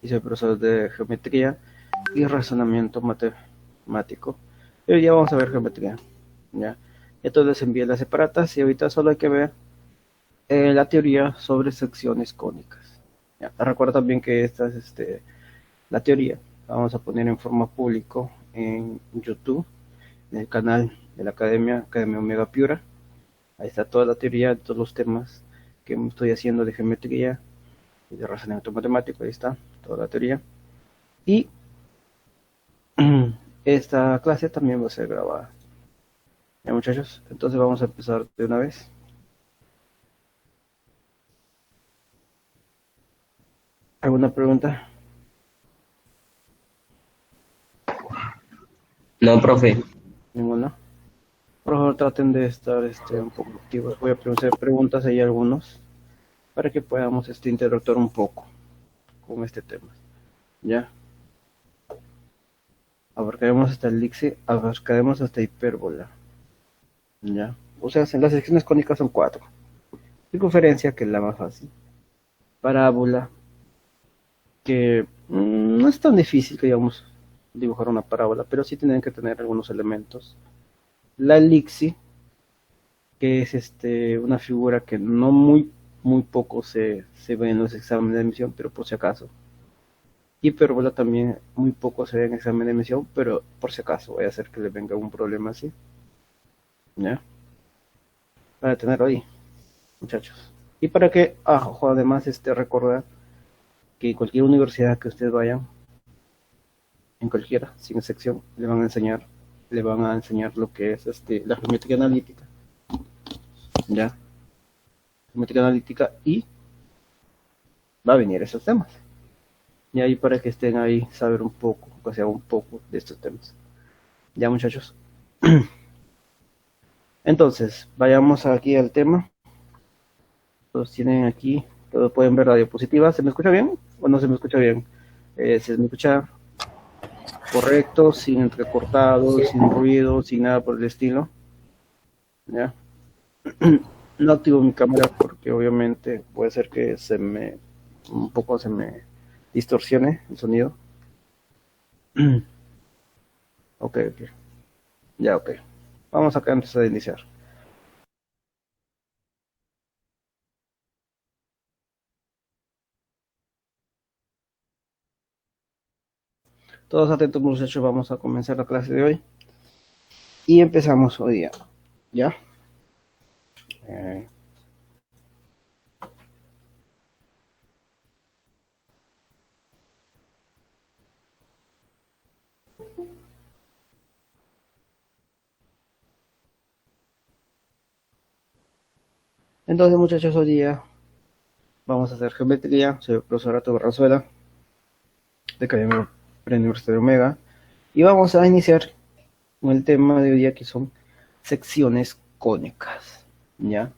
y soy profesor de geometría y razonamiento matemático. Y hoy día vamos a ver geometría, ¿ya? Entonces envié las separatas y ahorita solo hay que ver la teoría sobre secciones cónicas. ¿Ya? Recuerda también que esta es la teoría. La vamos a poner en forma público en YouTube, en el canal de la Academia Omega Piura. Ahí está toda la teoría de todos los temas que estoy haciendo de geometría y de razonamiento matemático. Ahí está toda la teoría. Y esta clase también va a ser grabada. Ya, muchachos, entonces vamos a empezar de una vez. ¿Alguna pregunta? No, profe. ¿Ninguna? Por favor, traten de estar un poco activos. Voy a hacer preguntas ahí algunos para que podamos interactuar un poco con este tema. ¿Ya? Abarcaremos hasta el elixir, abarcaremos hasta hipérbola. ¿Ya? O sea, las secciones cónicas son 4. Circunferencia, que es la más fácil. Parábola, que no es tan difícil que digamos dibujar una parábola, pero sí tienen que tener algunos elementos. La elixir, que es una figura que no muy poco se ve en los exámenes de admisión, pero por si acaso. Hipérbola también muy poco se ve en examen de admisión, pero por si acaso vaya a ser que le venga un problema así. ¿Ya? Para tenerlo ahí, muchachos. Y para que, ojo, además, recordar que cualquier universidad que ustedes vayan, en cualquiera, sin excepción, le van a enseñar lo que es la geometría analítica, ¿ya? Geometría analítica y va a venir esos temas. Y ahí para que estén ahí, saber un poco, o sea, un poco de estos temas. Ya, muchachos. Entonces, vayamos aquí al tema. Todos tienen aquí, todos pueden ver la diapositiva. ¿Se me escucha bien o no se me escucha bien? ¿Se me escucha correcto, sin entrecortados, sin ruido, sin nada por el estilo? ¿Ya? No activo mi cámara porque obviamente puede ser que un poco se me distorsione el sonido. Ok, ok. Ya, ok. Vamos acá antes de iniciar. Todos atentos, muchachos, vamos a comenzar la clase de hoy. Y empezamos hoy día. ¿Ya? Eh, entonces, muchachos, hoy día vamos a hacer geometría. Soy el profesor Arturo Barrazuela, de Academia Universidad de Omega. Y vamos a iniciar con el tema de hoy día que son secciones cónicas. ¿Ya?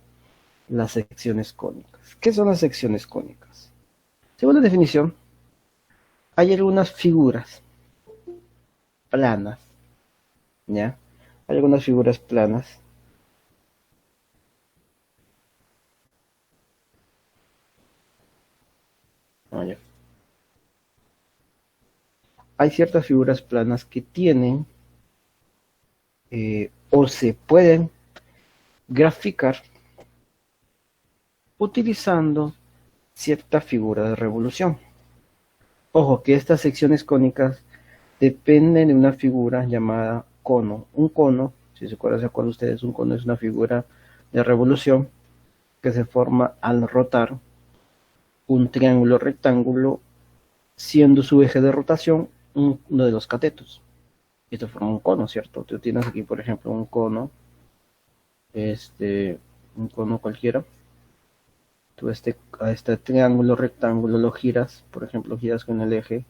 Las secciones cónicas. ¿Qué son las secciones cónicas? Según la definición, hay algunas figuras planas, ¿ya? Hay algunas figuras planas. Oh, ya. Hay ciertas figuras planas que tienen o se pueden graficar utilizando cierta figura de revolución. Ojo que estas secciones cónicas dependen de una figura llamada cono. Un cono, si se acuerdan ustedes, un cono es una figura de revolución que se forma al rotar un triángulo rectángulo, siendo su eje de rotación uno de los catetos. Esto forma un cono, ¿cierto? Tú tienes aquí, por ejemplo, un cono cualquiera. Tú a este triángulo rectángulo lo giras, por ejemplo, giras con el eje,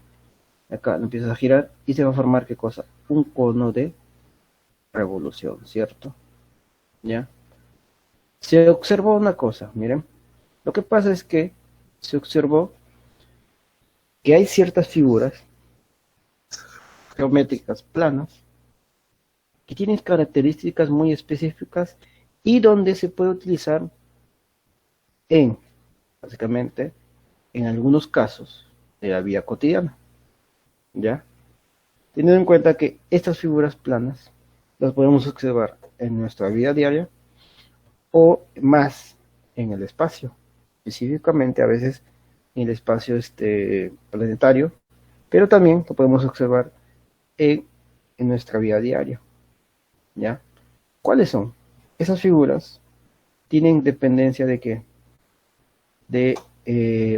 acá lo empiezas a girar y se va a formar, ¿qué cosa? Un cono de revolución, ¿cierto? ¿Ya? Se observó una cosa, miren. Lo que pasa es que se observó que hay ciertas figuras geométricas planas que tienen características muy específicas y donde se puede utilizar básicamente, en algunos casos, de la vida cotidiana, ¿ya? Teniendo en cuenta que estas figuras planas las podemos observar en nuestra vida diaria o más en el espacio, específicamente a veces en el espacio planetario, pero también lo podemos observar en, en nuestra vida diaria, ¿ya? ¿Cuáles son? Esas figuras tienen dependencia de qué?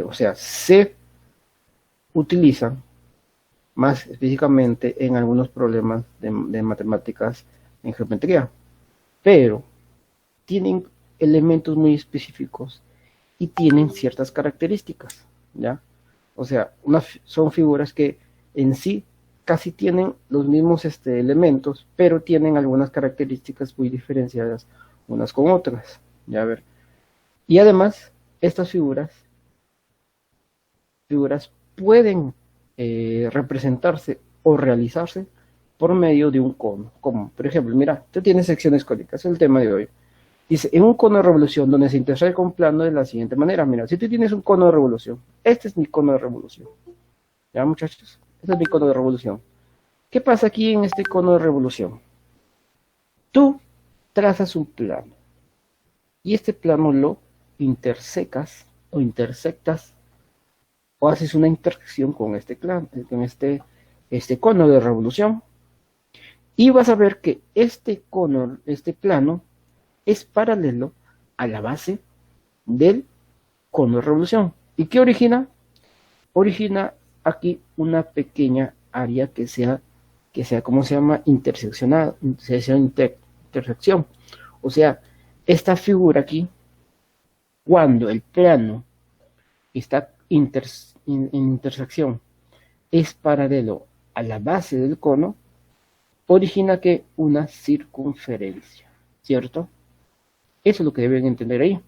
O sea, se utilizan más específicamente en algunos problemas de matemáticas en geometría, pero tienen elementos muy específicos y tienen ciertas características, ¿ya? O sea, son figuras que en sí casi tienen los mismos elementos, pero tienen algunas características muy diferenciadas unas con otras, ¿ya? A ver. Y además, estas figuras pueden representarse o realizarse por medio de un cono. Como, por ejemplo, mira, tú tienes secciones cónicas, es el tema de hoy. Dice, en un cono de revolución donde se intersecta un plano de la siguiente manera. Mira, si tú tienes un cono de revolución, este es mi cono de revolución. ¿Ya, muchachos? Este es mi cono de revolución. ¿Qué pasa aquí en este cono de revolución? Tú trazas un plano y este plano lo intersecas o intersectas o haces una intersección con este cono de revolución y vas a ver que este cono, este plano, es paralelo a la base del cono de revolución. ¿Y qué origina? Origina aquí una pequeña área ¿cómo se llama? Interseccionada, intersección. O sea, esta figura aquí, cuando el plano está en intersección, es paralelo a la base del cono, origina que una circunferencia, ¿cierto? Eso es lo que deben entender ahí.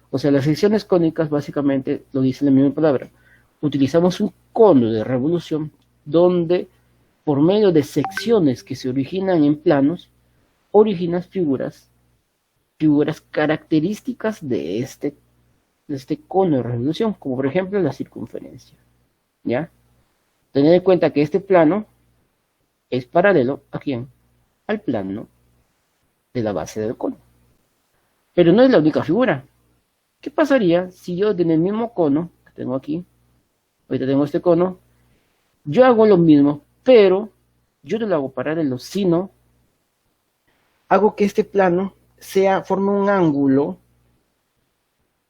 O sea, las secciones cónicas básicamente lo dice la misma palabra. Utilizamos un cono de revolución donde por medio de secciones que se originan en planos, originan figuras características de este cono de revolución, como por ejemplo la circunferencia, ¿ya? Tened en cuenta que este plano es paralelo ¿a quién? Al plano de la base del cono. Pero no es la única figura. ¿Qué pasaría si yo en el mismo cono que tengo aquí, ahorita tengo este cono, yo hago lo mismo, pero yo no lo hago paralelo, sino hago que este plano forme un ángulo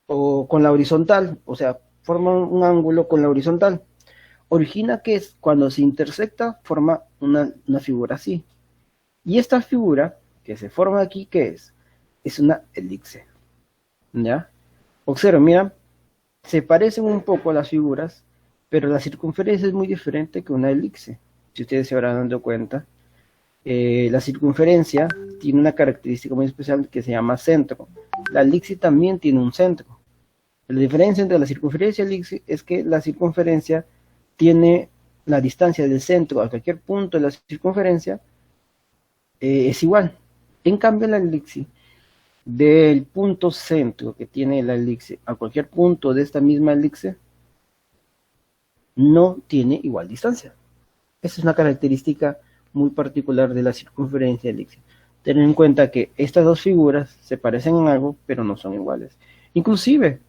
o con la horizontal, o sea, forma un ángulo con la horizontal. Origina que es cuando se intersecta, forma una figura así. Y esta figura que se forma aquí, ¿qué es? Es una elipse. ¿Ya? Observa, mira, se parecen un poco a las figuras, pero la circunferencia es muy diferente que una elipse. Si ustedes se habrán dado cuenta, la circunferencia tiene una característica muy especial que se llama centro. La elipse también tiene un centro. La diferencia entre la circunferencia y la elipse es que la circunferencia tiene la distancia del centro a cualquier punto de la circunferencia es igual. En cambio, la elipse, del punto centro que tiene la elipse a cualquier punto de esta misma elipse, no tiene igual distancia. Esa es una característica muy particular de la circunferencia de elipse. Ten en cuenta que estas dos figuras se parecen en algo, pero no son iguales. Inclusive,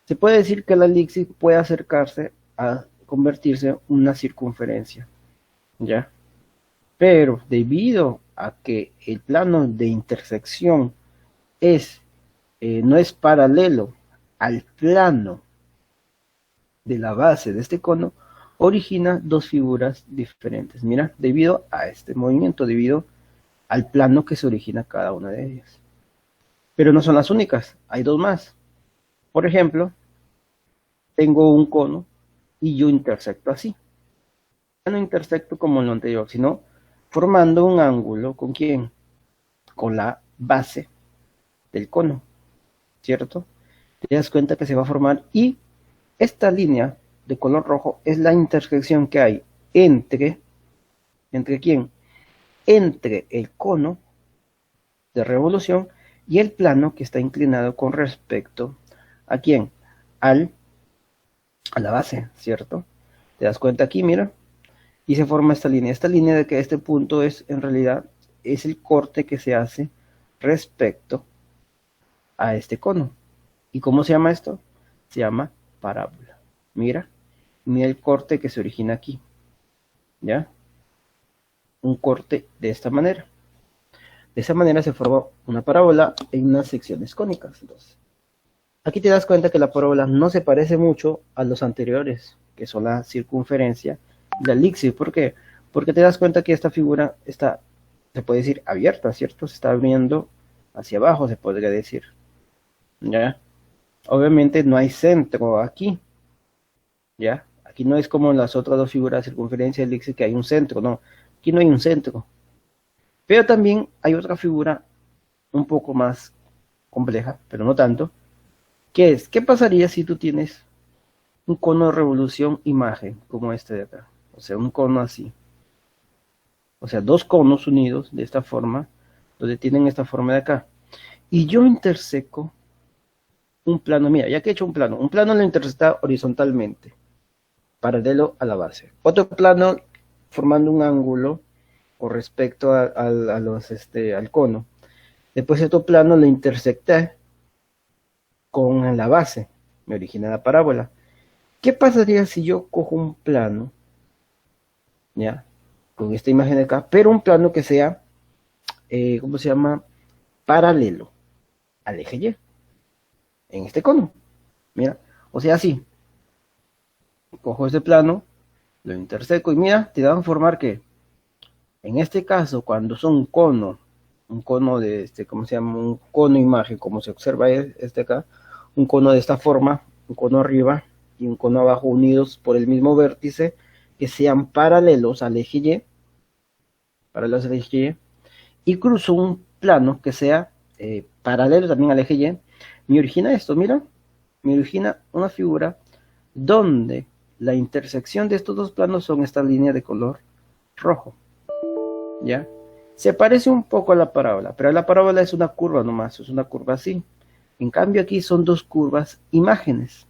se puede decir que la elipse puede acercarse a convertirse en una circunferencia, ¿ya? Pero debido a que el plano de intersección no es paralelo al plano de la base de este cono, origina dos figuras diferentes. Mira, debido a este movimiento, debido al plano que se origina cada una de ellas. Pero no son las únicas, hay dos más. Por ejemplo, tengo un cono y yo intersecto así. Ya no intersecto como en lo anterior, sino formando un ángulo ¿con quién? Con la base del cono, ¿cierto? Te das cuenta que se va a formar y esta línea de color rojo es la intersección que hay ¿entre quién? Entre el cono de revolución y el plano que está inclinado con respecto ¿a quién? A la base, ¿cierto? ¿Te das cuenta aquí? Mira. Y se forma esta línea. Esta línea de que este punto es, en realidad, es el corte que se hace respecto a este cono. ¿Y cómo se llama esto? Se llama parábola. Mira, mira el corte que se origina aquí. ¿Ya? Un corte de esta manera. De esa manera se forma una parábola en unas secciones cónicas. Entonces, aquí te das cuenta que la parábola no se parece mucho a los anteriores, que son la circunferencia y la elipsis. ¿Por qué? Porque te das cuenta que esta figura está, se puede decir, abierta, ¿cierto? Se está abriendo hacia abajo, se podría decir. ¿Ya? Obviamente no hay centro aquí, ¿ya? Aquí no es como en las otras dos figuras, circunferencia y elipsis, que hay un centro, no. Aquí no hay un centro. Pero también hay otra figura un poco más compleja, pero no tanto, que es, ¿qué pasaría si tú tienes un cono de revolución imagen como este de acá? O sea, un cono así. O sea, dos conos unidos de esta forma, donde tienen esta forma de acá. Y yo interseco un plano, mira, ya que he hecho un plano lo intersecta horizontalmente, paralelo a la base. Otro plano formando un ángulo con respecto al cono. Después otro plano lo intersecté con la base, me origina la parábola. ¿Qué pasaría si yo cojo un plano, ya, con esta imagen de acá, pero un plano que sea, ¿cómo se llama? Paralelo al eje Y, en este cono. Mira, o sea, así, cojo este plano, lo interseco y mira, te da a formar que, en este caso, cuando son un cono de ¿cómo se llama? Un cono imagen, como se observa este acá, un cono de esta forma, un cono arriba y un cono abajo unidos por el mismo vértice, que sean paralelos al eje Y, paralelos al eje Y cruzo un plano que sea paralelo también al eje Y, me origina esto, mira, me origina una figura donde la intersección de estos dos planos son esta línea de color rojo, ¿ya? Se parece un poco a la parábola, pero la parábola es una curva nomás, es una curva así. En cambio aquí son dos curvas imágenes.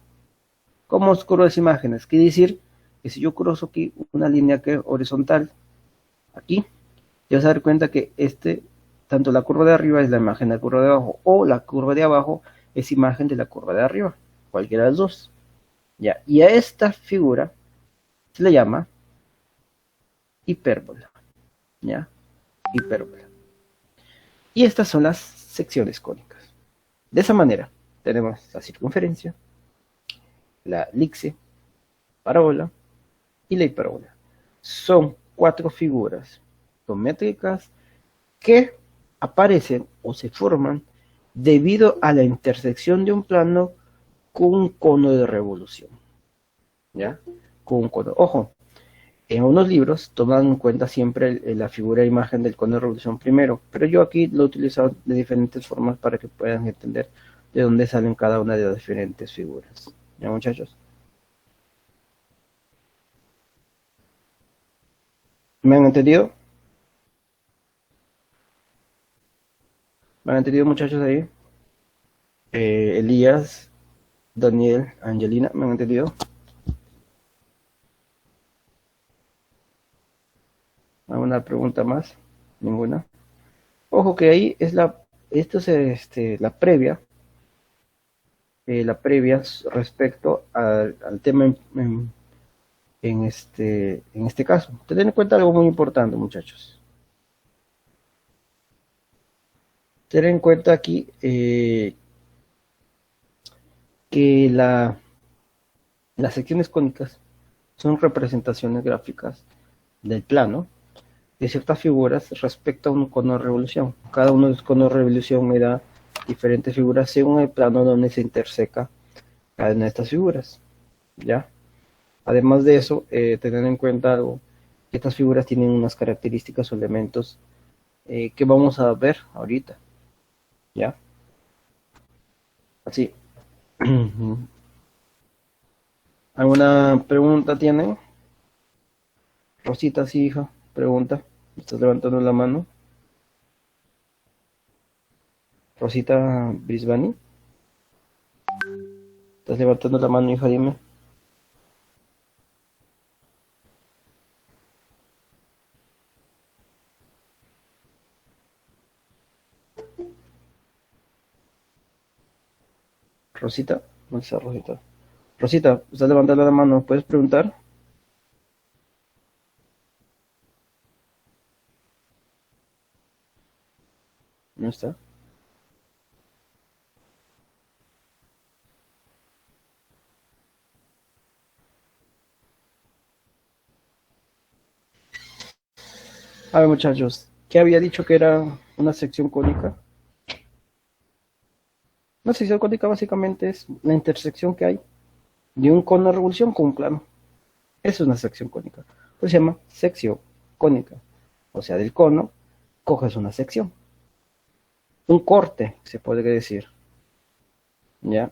¿Cómo es curvas imágenes? Quiere decir que si yo cruzo aquí una línea que horizontal, aquí, te vas a dar cuenta que tanto la curva de arriba es la imagen de la curva de abajo, o la curva de abajo es imagen de la curva de arriba, cualquiera de las dos. ¿Ya? Y a esta figura se le llama hipérbola, ¿ya? Hipérbola. Y estas son las secciones cónicas. De esa manera tenemos la circunferencia, la elipse, parábola y la hipérbola. Son cuatro figuras geométricas que aparecen o se forman debido a la intersección de un plano con un cono de revolución. ¿Ya? Con un cono. Ojo, en unos libros toman en cuenta siempre la figura de imagen del cono de revolución primero, pero yo aquí lo he utilizado de diferentes formas para que puedan entender de dónde salen cada una de las diferentes figuras. ¿Ya, muchachos? ¿Me han entendido? ¿Me han entendido, muchachos, ahí? Elías, Daniel, Angelina, ¿me han entendido? ¿Alguna pregunta más? ¿Ninguna? Ojo que ahí es esto es la previa, respecto al tema en este caso. Ten en cuenta algo muy importante, muchachos. Ten en cuenta aquí que las secciones cónicas son representaciones gráficas del plano de ciertas figuras respecto a un cono de revolución. Cada uno de los conos de revolución me da diferentes figuras según el plano donde se interseca cada una de estas figuras. ¿Ya? Además de eso, tener en cuenta algo, que estas figuras tienen unas características o elementos que vamos a ver ahorita. ¿Ya? Así. ¿Alguna pregunta tienen? Rosita, sí, hija, pregunta. ¿Estás levantando la mano? Rosita Brisbane. ¿Estás levantando la mano, hija? Dime. Rosita, ¿dónde está Rosita? Rosita, está levantando la mano, ¿puedes preguntar? No está. A ver, muchachos, ¿qué había dicho que era una sección cónica? Una sección cónica básicamente es la intersección que hay de un cono de revolución con un plano. Eso es una sección cónica. Pues se llama sección cónica. O sea, del cono coges una sección. Un corte, se podría decir. ¿Ya?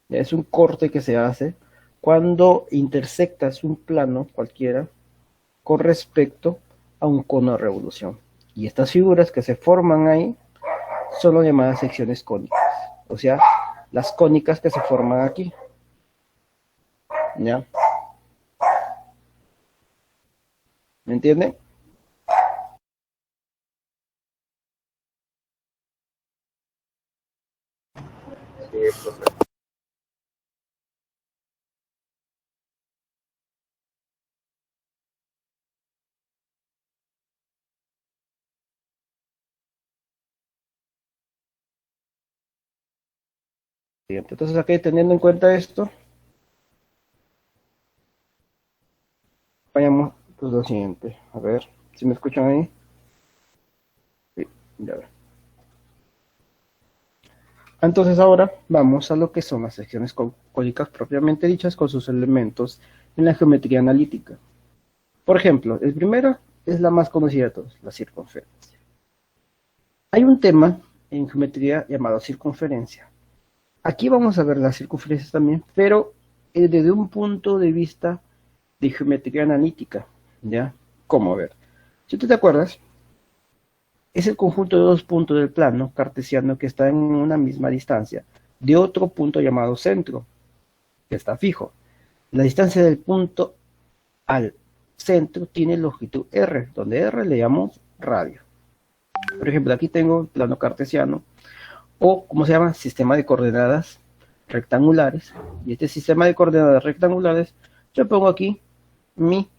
Ya es un corte que se hace cuando intersectas un plano cualquiera con respecto a un cono de revolución. Y estas figuras que se forman ahí son las llamadas secciones cónicas. O sea, las cónicas que se forman aquí. ¿Ya? ¿Me entienden? Sí, profe. Entonces aquí teniendo en cuenta esto, vayamos pues, lo siguiente. A ver, si me escuchan ahí. Sí, ya ver. Entonces ahora vamos a lo que son las secciones cónicas propiamente dichas con sus elementos en la geometría analítica. Por ejemplo, el primero es la más conocida de todos, la circunferencia. Hay un tema en geometría llamado circunferencia. Aquí vamos a ver las circunferencias también, pero desde un punto de vista de geometría analítica, ¿ya? ¿Cómo ver? Si tú te acuerdas, es el conjunto de dos puntos del plano cartesiano que están en una misma distancia de otro punto llamado centro, que está fijo. La distancia del punto al centro tiene longitud r, donde r le llamamos radio. Por ejemplo, aquí tengo el plano cartesiano, o ¿cómo se llama? Sistema de coordenadas rectangulares. Y este sistema de coordenadas rectangulares, yo pongo aquí mi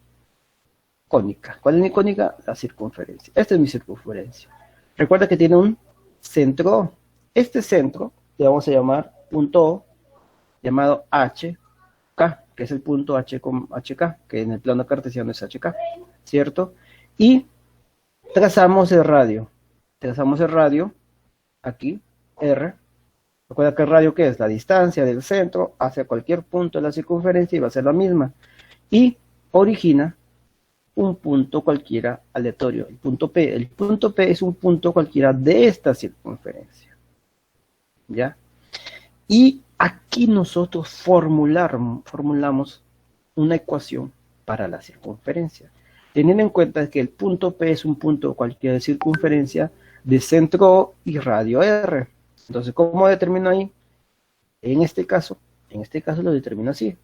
cónica. ¿Cuál es mi cónica? La circunferencia. Esta es mi circunferencia. Recuerda que tiene un centro. Este centro le vamos a llamar punto O, llamado HK, que es el punto H con HK, que en el plano cartesiano es HK, ¿cierto? Y trazamos el radio. Trazamos el radio aquí, R. Recuerda que el radio, ¿qué es? La distancia del centro hacia cualquier punto de la circunferencia y va a ser la misma. Y origina un punto cualquiera aleatorio, el punto P. El punto P es un punto cualquiera de esta circunferencia. ¿Ya? Y aquí nosotros formulamos una ecuación para la circunferencia. Teniendo en cuenta que el punto P es un punto cualquiera de circunferencia de centro O y radio R. Entonces, ¿cómo determino ahí? En este caso lo determino así.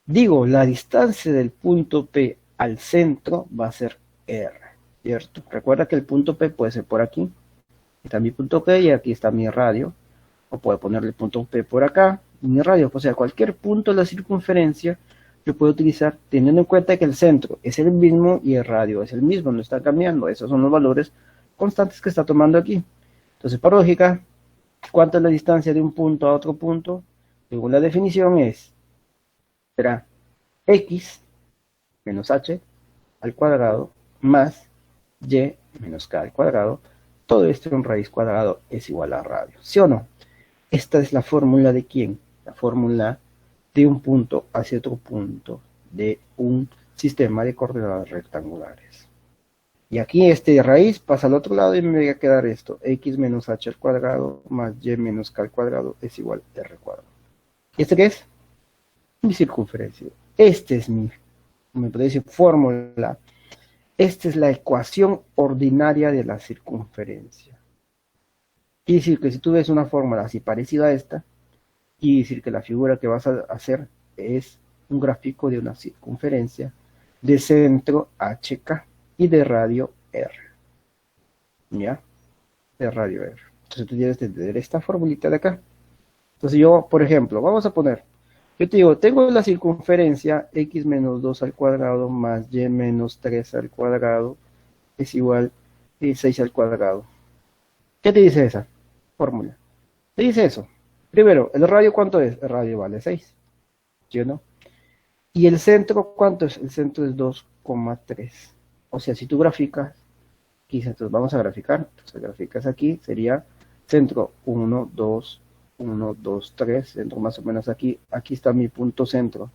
Digo, la distancia del punto P al centro va a ser R, ¿cierto? Recuerda que el punto P puede ser por aquí. Está mi punto P y aquí está mi radio. O puedo ponerle punto P por acá, y mi radio. O sea, cualquier punto de la circunferencia yo puedo utilizar teniendo en cuenta que el centro es el mismo y el radio es el mismo, no está cambiando. Esos son los valores constantes que está tomando aquí. Entonces, por lógica, ¿cuánto es la distancia de un punto a otro punto? Según la definición será x menos h al cuadrado más y menos k al cuadrado. Todo esto en raíz cuadrado es igual a radio. ¿Sí o no? Esta es la fórmula de quién? La fórmula de un punto hacia otro punto de un sistema de coordenadas rectangulares. Y aquí este raíz pasa al otro lado y me va a quedar esto. X menos h al cuadrado más y menos k al cuadrado es igual a r cuadrado. ¿Y este qué es? Mi circunferencia. Este es mi, me puede decir, fórmula. Esta es la ecuación ordinaria de la circunferencia. Quiere decir que si tú ves una fórmula así parecida a esta, quiere decir que la figura que vas a hacer es un gráfico de una circunferencia de centro HK y de radio R. ¿Ya? De radio R. Entonces tú debes tener esta formulita de acá. Entonces yo, por ejemplo, vamos a poner, yo te digo, tengo la circunferencia x menos 2 al cuadrado más y menos 3 al cuadrado es igual a 6 al cuadrado. ¿Qué te dice esa fórmula? Te dice eso. Primero, ¿el radio cuánto es? El radio vale 6, ¿sí o no? ¿Y el centro cuánto es? El centro es 2,3. O sea, si tú graficas, aquí, entonces vamos a graficar. Entonces graficas aquí, sería centro 1, 2, 1, 2, 3, centro más o menos aquí. Aquí está mi punto centro,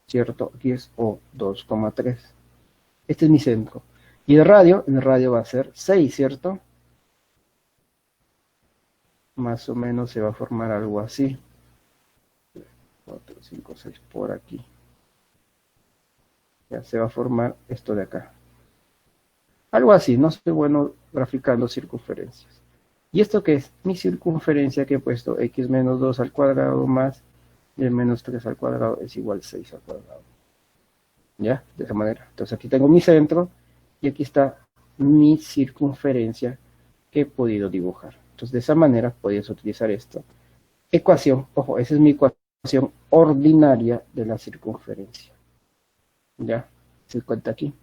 ¿cierto? Aquí es O, 2,3. Este es mi centro. Y el radio va a ser 6, ¿cierto? Más o menos se va a formar algo así. 4, 5, 6 por aquí. Ya se va a formar esto de acá. Algo así, no soy bueno graficando circunferencias. ¿Y esto qué es? Mi circunferencia que he puesto x menos 2 al cuadrado más y menos 3 al cuadrado es igual a 6 al cuadrado. ¿Ya? De esa manera. Entonces aquí tengo mi centro y aquí está mi circunferencia que he podido dibujar. Entonces de esa manera podías utilizar esta ecuación. Ojo, esa es mi ecuación ordinaria de la circunferencia. ¿Ya? Se cuenta aquí.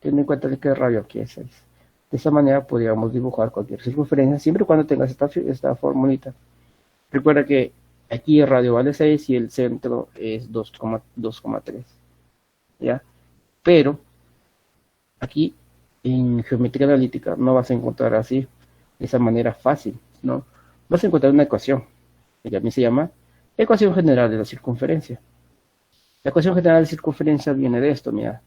Ten en cuenta que el radio aquí es 6. De esa manera podríamos dibujar cualquier circunferencia, siempre y cuando tengas esta formulita. Recuerda que aquí el radio vale 6 y el centro es 2,3. ¿Ya? Pero aquí en geometría analítica no vas a encontrar así, de esa manera fácil, ¿no? Vas a encontrar una ecuación, que a mí se llama ecuación general de la circunferencia. La ecuación general de circunferencia viene de esto, mira.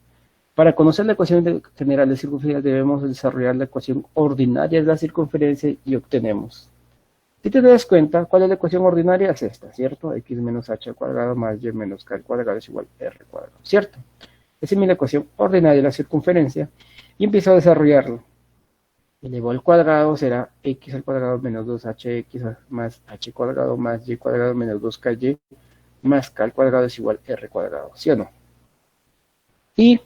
Para conocer la ecuación general de circunferencia debemos desarrollar la ecuación ordinaria de la circunferencia y obtenemos. Si te das cuenta, ¿cuál es la ecuación ordinaria? Es esta, ¿cierto? X menos h al cuadrado más y menos k al cuadrado es igual a r cuadrado, ¿cierto? Esa es mi ecuación ordinaria de la circunferencia y empiezo a desarrollarlo. Elevado al cuadrado será x al cuadrado menos 2hx más h cuadrado más y cuadrado menos 2ky más k al cuadrado es igual a r cuadrado, ¿sí o no? Y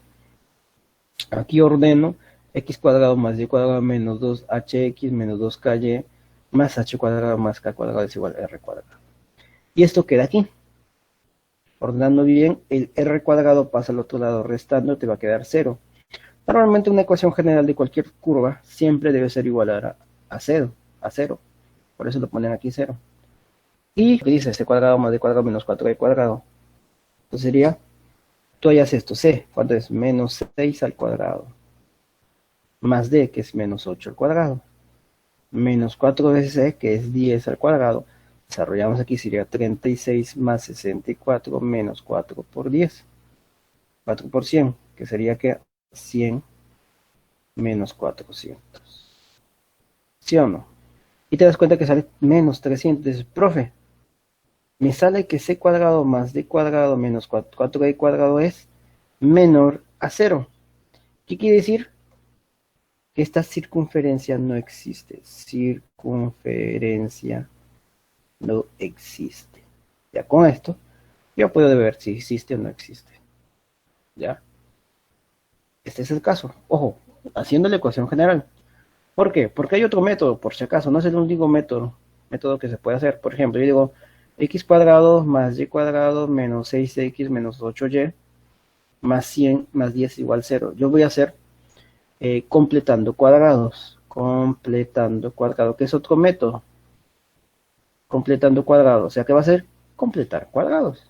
aquí ordeno x cuadrado más y cuadrado menos 2hx menos 2ky más h cuadrado más k cuadrado es igual a r cuadrado. Y esto queda aquí. Ordenando bien, el r cuadrado pasa al otro lado restando, te va a quedar 0. Normalmente una ecuación general de cualquier curva siempre debe ser igual a 0, Por eso lo ponen aquí 0. Y ¿qué dice? C cuadrado más d cuadrado menos 4d cuadrado. Entonces sería, tú hallas esto, c, ¿cuánto es? Menos 6 al cuadrado. Más d, que es menos 8 al cuadrado. Menos 4 veces c, que es 10 al cuadrado. Desarrollamos aquí, sería 36 más 64 menos 4 por 10. 4 por 100, que sería que 100 menos 400. ¿Sí o no? Y te das cuenta que sale menos 300. Dices, profe, me sale que c cuadrado más d cuadrado menos 4d cuadrado es menor a 0. ¿Qué quiere decir? Que esta circunferencia no existe. Circunferencia no existe. Ya con esto, yo puedo ver si existe o no existe. ¿Ya? Este es el caso. Ojo, haciendo la ecuación general. ¿Por qué? Porque hay otro método, por si acaso. No es el único método que se puede hacer. Por ejemplo, yo digo x cuadrado más y cuadrado menos 6x menos 8y más 100 más 10 igual 0. Yo voy a hacer completando cuadrados. Completando cuadrado, que es otro método. Completando cuadrados. O sea, ¿qué va a hacer? Completar cuadrados.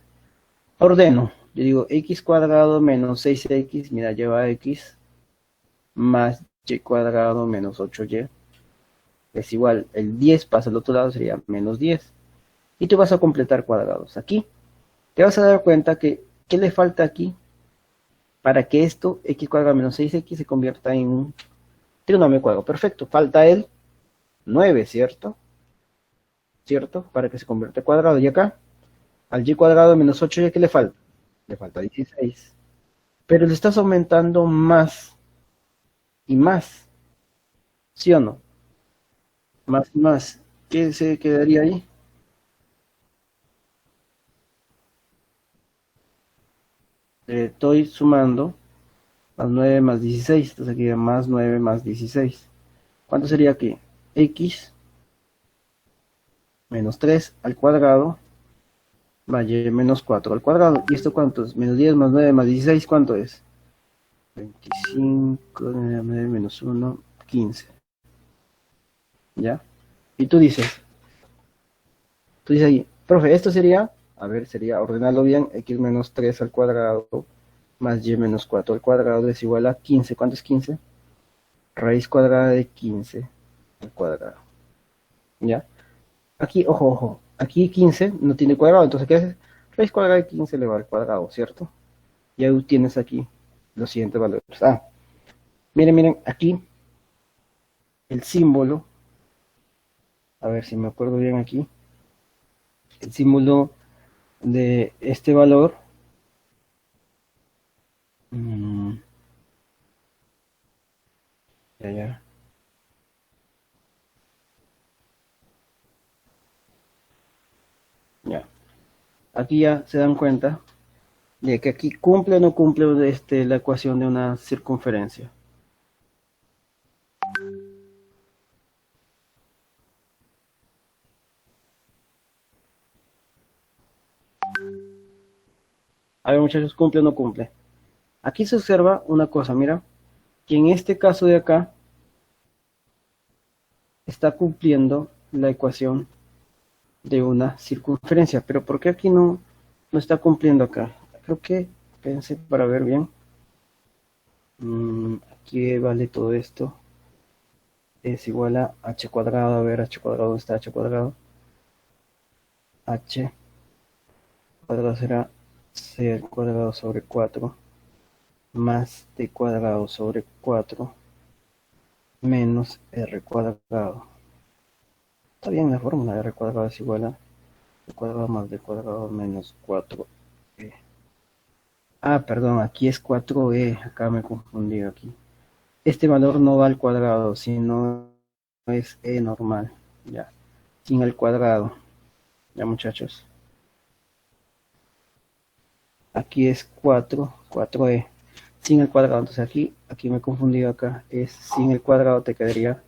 Ordeno. Yo digo x cuadrado menos 6x, mira, lleva x más y cuadrado menos 8y. Es igual, el 10 pasa al otro lado, sería menos 10. Y tú vas a completar cuadrados. Aquí te vas a dar cuenta que, ¿qué le falta aquí? Para que esto, x cuadrado menos 6x, se convierta en un trinomio cuadrado. Perfecto, falta el 9, ¿cierto? ¿Cierto? Para que se convierta en cuadrado. Y acá, al y cuadrado menos 8y, ¿qué le falta? Le falta 16. Pero le estás aumentando más y más. ¿Sí o no? Más y más. ¿Qué se quedaría ahí? Estoy sumando más 9 más 16. Entonces aquí más 9 más 16. ¿Cuánto sería aquí? X menos 3 al cuadrado más y menos 4 al cuadrado. ¿Y esto cuánto es? Menos 10 más 9 más 16, ¿cuánto es? 25 menos 1, 15. ¿Ya? Y tú dices ahí, profe, esto sería, a ver, sería ordenarlo bien, x menos 3 al cuadrado más y menos 4 al cuadrado es igual a 15. ¿Cuánto es 15? Raíz cuadrada de 15 al cuadrado. ¿Ya? Aquí, ojo, ojo, aquí 15 no tiene cuadrado, entonces ¿qué haces? Raíz cuadrada de 15 elevado al cuadrado, ¿cierto? Ya tienes aquí los siguientes valores. Ah, miren, miren, aquí el símbolo, a ver si me acuerdo bien aquí, el símbolo de este valor, mmm, ya, ya, ya. Aquí ya se dan cuenta de que aquí cumple o no cumple la ecuación de una circunferencia. A ver, muchachos, ¿cumple o no cumple? Aquí se observa una cosa, mira, que en este caso de acá está cumpliendo la ecuación de una circunferencia, pero ¿por qué aquí no está cumpliendo acá? Creo que, pensé para ver bien, aquí vale todo esto, es igual a h cuadrado, a ver, h cuadrado, ¿dónde está h cuadrado? H cuadrado será c al cuadrado sobre 4 más d cuadrado sobre 4 menos r cuadrado. Está bien la fórmula de r cuadrado es igual a d cuadrado más d cuadrado menos 4. Ah, perdón, aquí es 4e, acá me he confundido aquí. Este valor no va al cuadrado, sino es e normal, ya, sin el cuadrado, ya muchachos. Aquí es 4e, sin el cuadrado, entonces aquí me he confundido acá, es sin el cuadrado te quedaría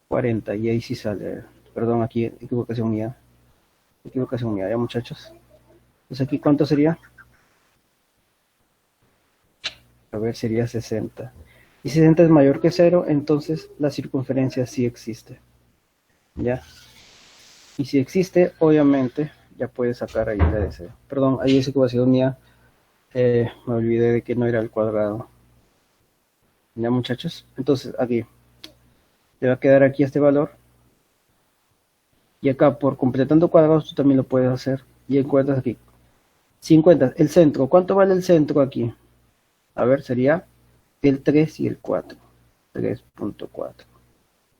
40 y ahí sí sale, perdón, aquí equivocación mía, ya muchachos. Entonces aquí ¿cuánto sería? A ver, sería 60. Y 60 es mayor que 0, entonces la circunferencia sí existe. ¿Ya? Y si existe, obviamente, ya puedes sacar ahí la DC. Perdón, ahí es ecuación mía. Me olvidé de que no era el cuadrado. ¿Ya, muchachos? Entonces, aquí. Te va a quedar aquí este valor. Y acá, por completando cuadrados, tú también lo puedes hacer. Y encuentras aquí. 50. El centro. ¿Cuánto vale el centro aquí? A ver, sería el 3 y el 4. 3.4.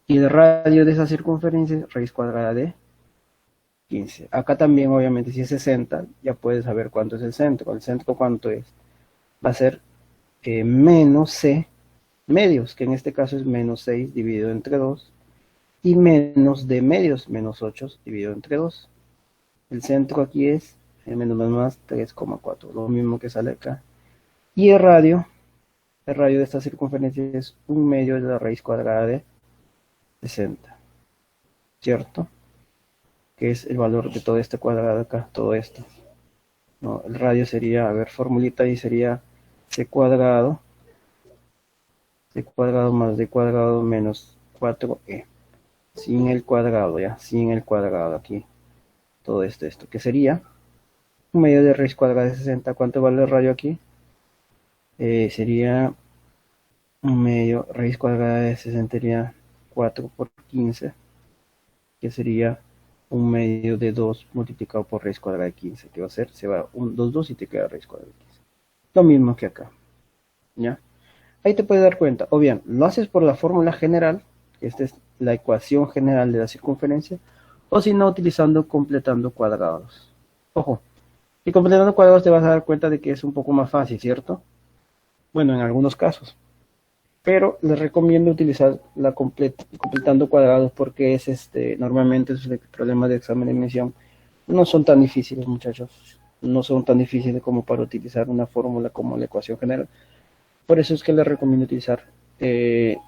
Y el radio de esa circunferencia es raíz cuadrada de 15. Acá también, obviamente, si es 60, ya puedes saber cuánto es el centro. ¿El centro cuánto es? Va a ser menos c medios, que en este caso es menos 6 dividido entre 2, y menos d medios, menos 8 dividido entre 2. El centro aquí es menos más 3,4, lo mismo que sale acá. Y el radio de esta circunferencia es 1/2 de la raíz cuadrada de 60, ¿cierto? Que es el valor de todo este cuadrado acá, todo esto. No, el radio sería, a ver, formulita ahí sería c cuadrado más d cuadrado menos 4e. Sin el cuadrado, ya, sin el cuadrado aquí. Todo esto, que sería 1/2 de raíz cuadrada de 60. ¿Cuánto vale el radio aquí? Sería 1/2 raíz cuadrada de 60 sería 4 por 15, que sería 1/2 de 2 multiplicado por raíz cuadrada de 15. ¿Qué va a ser? Se va 2 y te queda raíz cuadrada de 15. Lo mismo que acá, ¿ya? Ahí te puedes dar cuenta, o bien lo haces por la fórmula general, que esta es la ecuación general de la circunferencia, o si no, utilizando completando cuadrados. Ojo, y completando cuadrados te vas a dar cuenta de que es un poco más fácil, ¿cierto? Bueno, en algunos casos. Pero les recomiendo utilizar la completando cuadrados porque es normalmente esos problemas de examen de admisión no son tan difíciles, muchachos. No son tan difíciles como para utilizar una fórmula como la ecuación general. Por eso es que les recomiendo utilizar el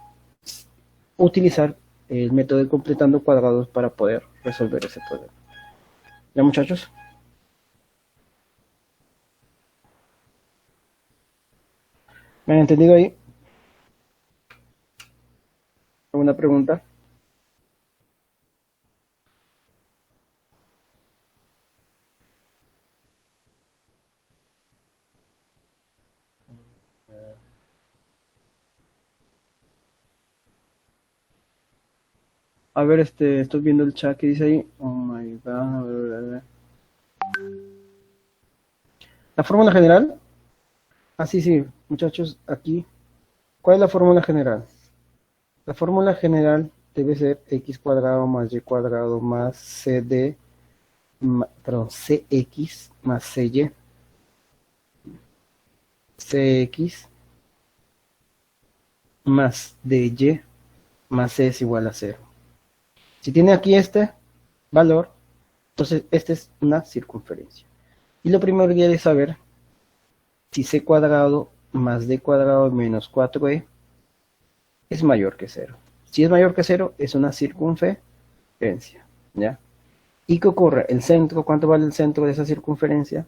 método de completando cuadrados para poder resolver ese problema. ¿Ya, muchachos? ¿Me han entendido ahí? ¿Alguna pregunta? A ver, estoy viendo el chat que dice ahí. Oh my god. La fórmula general. Ah, sí, sí, muchachos, aquí. ¿Cuál es la fórmula general? La fórmula general debe ser x cuadrado más y cuadrado más cd, perdón, cx más cy. Cx más dy más c es igual a 0. Si tiene aquí este valor, entonces esta es una circunferencia. Y lo primordial es saber si c cuadrado más d cuadrado menos 4e es mayor que 0. Si es mayor que 0, es una circunferencia, ¿ya? ¿Y qué ocurre? El centro, ¿cuánto vale el centro de esa circunferencia?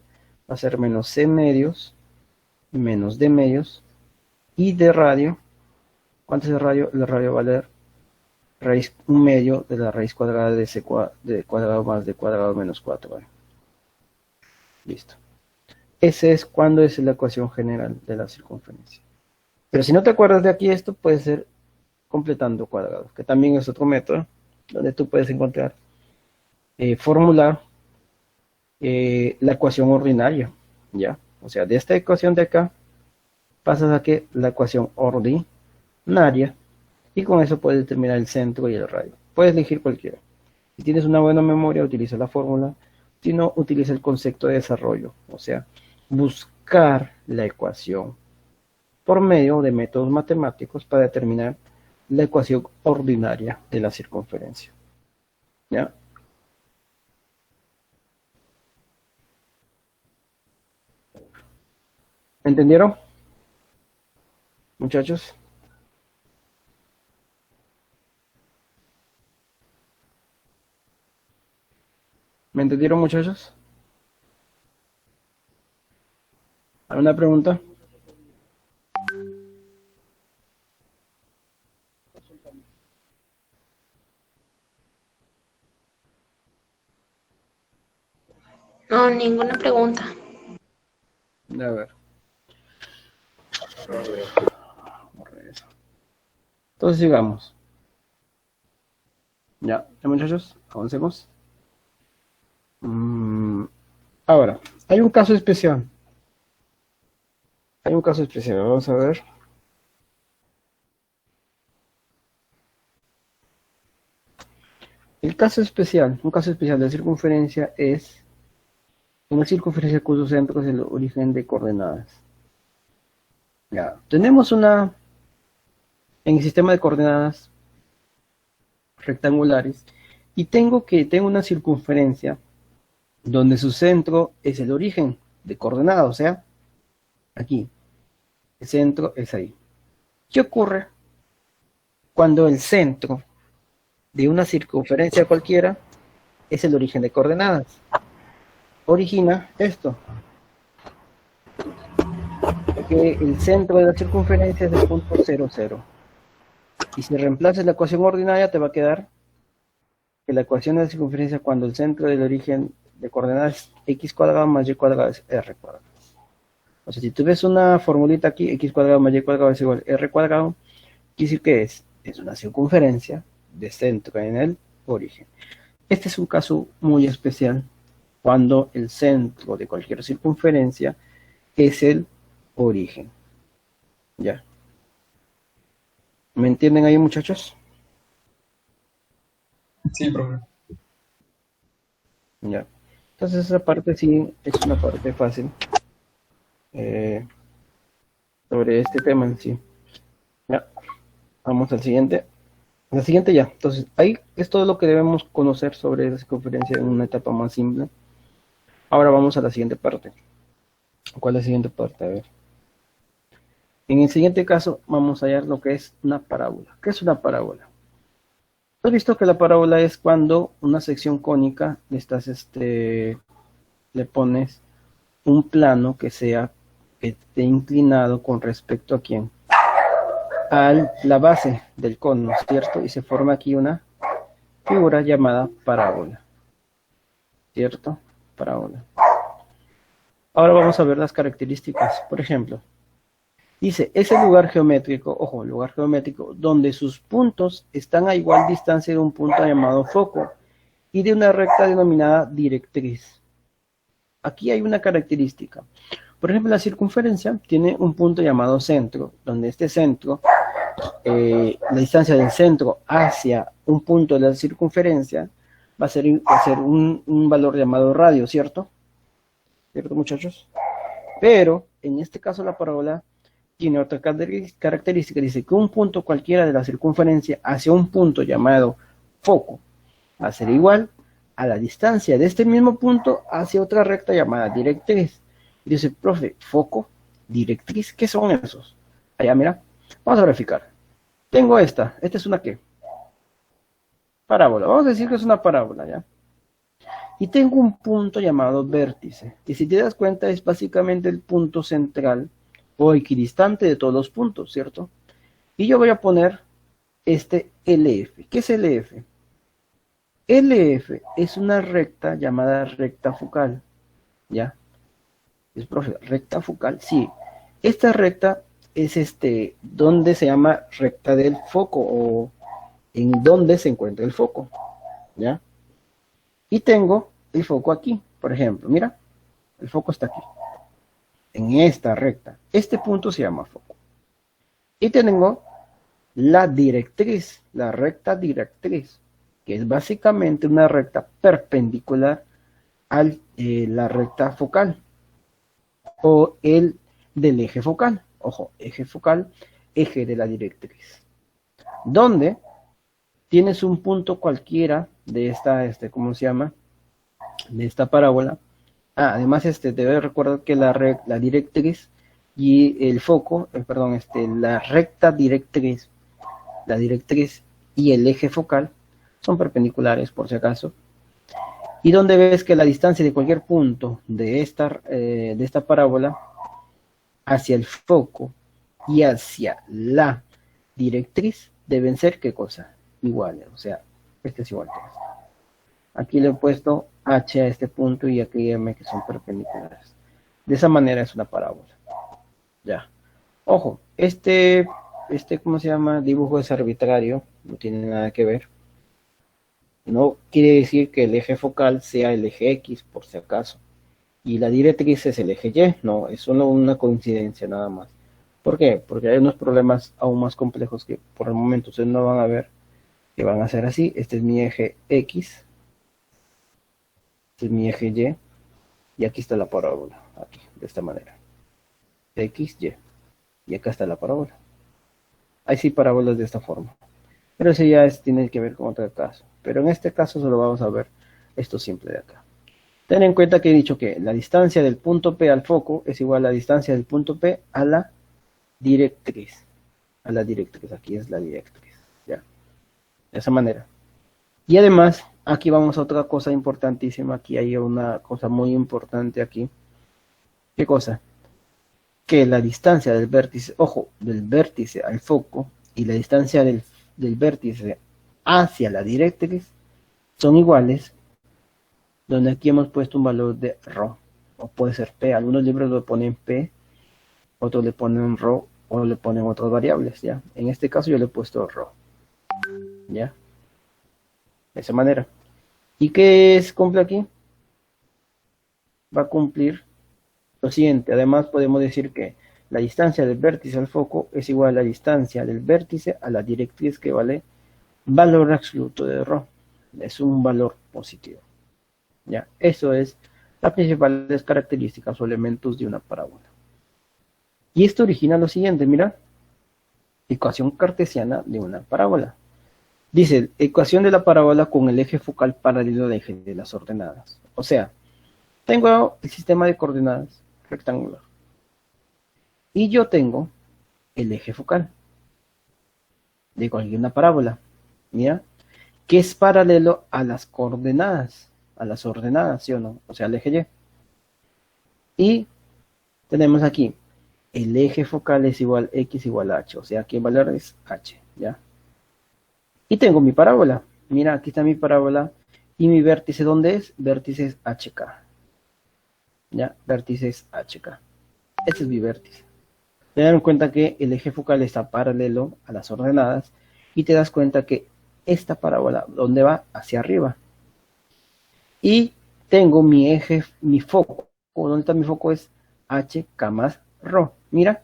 Va a ser menos c medios, menos d medios, y de radio, ¿cuánto es el radio? El radio va a valer raíz 1 medio de la raíz cuadrada de c cuadrado más d cuadrado menos 4. Listo. Ese es cuando es la ecuación general de la circunferencia. Pero si no te acuerdas de aquí, esto puede ser completando cuadrados, que también es otro método donde tú puedes encontrar, formular la ecuación ordinaria, ¿ya? O sea, de esta ecuación de acá, pasas a que la ecuación ordinaria, y con eso puedes determinar el centro y el radio. Puedes elegir cualquiera. Si tienes una buena memoria, utiliza la fórmula. Si no, utiliza el concepto de desarrollo, o sea, buscar la ecuación por medio de métodos matemáticos para determinar la ecuación ordinaria de la circunferencia. ¿Ya? ¿Entendieron, muchachos? ¿Me entendieron, muchachos? ¿Alguna pregunta? No, ninguna pregunta. A ver. Entonces sigamos. Ya, muchachos, avancemos. Ahora, hay un caso especial. Hay un caso especial, vamos a ver. El caso especial, un caso especial de circunferencia es una circunferencia cuyo centro es el origen de coordenadas. Ya, tenemos en el sistema de coordenadas rectangulares y tengo una circunferencia donde su centro es el origen de coordenadas, o sea, aquí. El centro es ahí. ¿Qué ocurre cuando el centro de una circunferencia cualquiera es el origen de coordenadas? Origina esto. Que el centro de la circunferencia es el punto 0, 0. Y si reemplazas la ecuación ordinaria, te va a quedar que la ecuación de la circunferencia cuando el centro del origen de coordenadas es x cuadrado más y cuadrado es r cuadrado. O sea, si tú ves una formulita aquí, x cuadrado más y cuadrado es igual a r cuadrado, quiere decir que es una circunferencia de centro en el origen. Este es un caso muy especial cuando el centro de cualquier circunferencia es el origen. ¿Ya? ¿Me entienden ahí, muchachos? Sí, profe. Ya. Entonces esa parte sí es una parte fácil sobre este tema en sí. Ya. Vamos al siguiente. La siguiente ya. Entonces ahí es todo lo que debemos conocer sobre esa circunferencia en una etapa más simple. Ahora vamos a la siguiente parte. ¿Cuál es la siguiente parte? A ver. En el siguiente caso vamos a hallar lo que es una parábola. ¿Qué es una parábola? Has visto que la parábola es cuando una sección cónica le pones un plano que esté inclinado con respecto a quién, a la base del cono, ¿cierto? Y se forma aquí una figura llamada parábola, ¿cierto? Parábola. Ahora vamos a ver las características. Por ejemplo, dice, es el lugar geométrico, ojo, lugar geométrico, donde sus puntos están a igual distancia de un punto llamado foco y de una recta denominada directriz. Aquí hay una característica. Por ejemplo, la circunferencia tiene un punto llamado centro, donde este centro, la distancia del centro hacia un punto de la circunferencia va a ser un valor llamado radio, ¿cierto? ¿Cierto, muchachos? Pero, en este caso, la parábola tiene otra característica. Dice que un punto cualquiera de la circunferencia hacia un punto llamado foco va a ser igual a la distancia de este mismo punto hacia otra recta llamada directriz. Y dice, profe, foco, directriz, ¿qué son esos? Allá, mira, vamos a verificar. Tengo esta es una ¿qué? Parábola, vamos a decir que es una parábola, ¿ya? Y tengo un punto llamado vértice, que si te das cuenta es básicamente el punto central o equidistante de todos los puntos, ¿cierto? Y yo voy a poner este LF. ¿Qué es LF? LF es una recta llamada recta focal, ¿ya? Es, profe, recta focal, sí. Esta recta es donde se llama recta del foco o en donde se encuentra el foco, ¿ya? Y tengo el foco aquí, por ejemplo, mira, el foco está aquí, en esta recta. Este punto se llama foco. Y tengo la directriz, la recta directriz, que es básicamente una recta perpendicular a la recta focal o el del eje focal. Ojo, eje focal, eje de la directriz. Donde tienes un punto cualquiera de esta, ¿cómo se llama? De esta parábola. Además, debe recordar que la directriz y el foco, la recta directriz, la directriz y el eje focal son perpendiculares, por si acaso. Y donde ves que la distancia de cualquier punto de esta parábola hacia el foco y hacia la directriz deben ser, ¿qué cosa? Iguales, o sea, este es igual a este. Aquí le he puesto H a este punto y aquí M, que son perpendiculares. De esa manera es una parábola. Ya. Ojo, ¿cómo se llama? Dibujo es arbitrario, no tiene nada que ver. No quiere decir que el eje focal sea el eje X, por si acaso. Y la directriz es el eje Y. No, es solo una coincidencia nada más. ¿Por qué? Porque hay unos problemas aún más complejos que por el momento ustedes no van a ver, que van a ser así. Este es mi eje X. Este es mi eje Y. Y aquí está la parábola. Aquí, de esta manera. X, Y. Y acá está la parábola. Hay sí parábolas de esta forma. Pero eso ya tiene que ver con otro caso. Pero en este caso solo vamos a ver esto simple de acá. Ten en cuenta que he dicho que la distancia del punto P al foco es igual a la distancia del punto P a la directriz. A la directriz, aquí es la directriz. ¿Ya? De esa manera. Y además, aquí vamos a otra cosa importantísima. Aquí hay una cosa muy importante aquí. ¿Qué cosa? Que la distancia del vértice, ojo, del vértice al foco y la distancia del vértice hacia la directriz son iguales, donde aquí hemos puesto un valor de ρ, o puede ser P. Algunos libros lo ponen P, otros le ponen ρ, o le ponen otras variables, ¿ya? En este caso yo le he puesto ρ, ¿ya? De esa manera. ¿Y qué cumple aquí? Va a cumplir lo siguiente. Además podemos decir que la distancia del vértice al foco es igual a la distancia del vértice a la directriz, que vale valor absoluto de ρ. Es un valor positivo. ¿Ya? Eso es las principales características o elementos de una parábola. Y esto origina lo siguiente, mira. Ecuación cartesiana de una parábola. Dice, ecuación de la parábola con el eje focal paralelo al eje de las ordenadas. O sea, tengo el sistema de coordenadas rectangular. Y yo tengo el eje focal de cualquier una parábola. Mira. que es paralelo a las coordenadas, a las ordenadas, ¿sí o no? O sea, al eje Y. Y tenemos aquí, el eje focal es igual x igual a h, o sea, aquí el valor es h, ¿ya? Y tengo mi parábola. Mira, aquí está mi parábola. ¿Y mi vértice dónde es? Vértice es HK. ¿Ya? Vértice es HK. Este es mi vértice. Te das cuenta que el eje focal está paralelo a las ordenadas y te das cuenta que esta parábola, ¿dónde va? Hacia arriba. Y tengo mi eje, mi foco. ¿Dónde está mi foco? Es HK más ρ. Mira,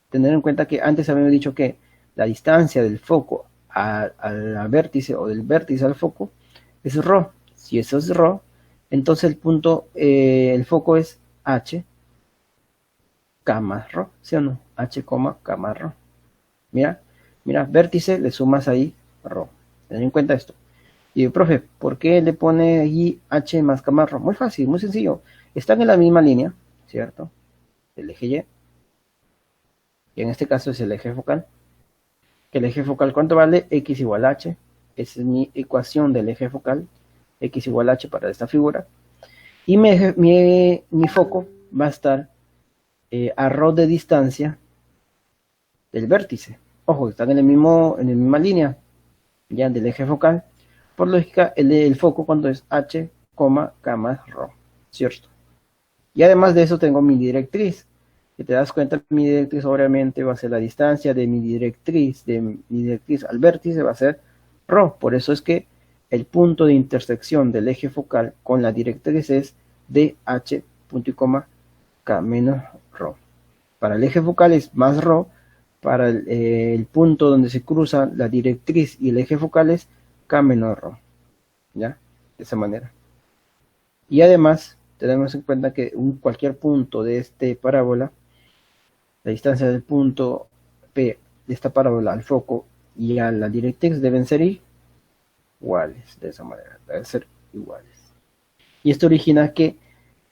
tener en cuenta que antes habíamos dicho que la distancia del foco al vértice o del vértice al foco es ρ. Si eso es ρ, entonces el punto, el foco es h, k más ρ, ¿sí o no? H, k más ρ. Mira, mira, vértice, le sumas ahí ρ. Ten en cuenta esto. Y profe, ¿por qué le pone allí h más k más ρ? Muy fácil, muy sencillo. Están en la misma línea, ¿cierto? El eje Y. Y en este caso es el eje focal. El eje focal, ¿cuánto vale? X igual a h. Esa es mi ecuación del eje focal. X igual a h para esta figura. Y mi foco va a estar a ρ de distancia del vértice. Ojo, están en la misma línea ya del eje focal. Por lógica, el foco cuando es h, k más ρ, ¿cierto? Y además de eso tengo mi directriz. Si te das cuenta, mi directriz obviamente va a ser la distancia de mi directriz al vértice va a ser ρ. Por eso es que el punto de intersección del eje focal con la directriz es dh, punto y coma, k menos ρ. Para el eje focal es más ρ, para el punto donde se cruza la directriz y el eje focal es k menos ρ. ¿Ya? De esa manera. Y además, tenemos en cuenta que cualquier punto de esta parábola, la distancia del punto P de esta parábola al foco y a la directriz deben ser iguales, de esa manera, deben ser iguales. Y esto origina que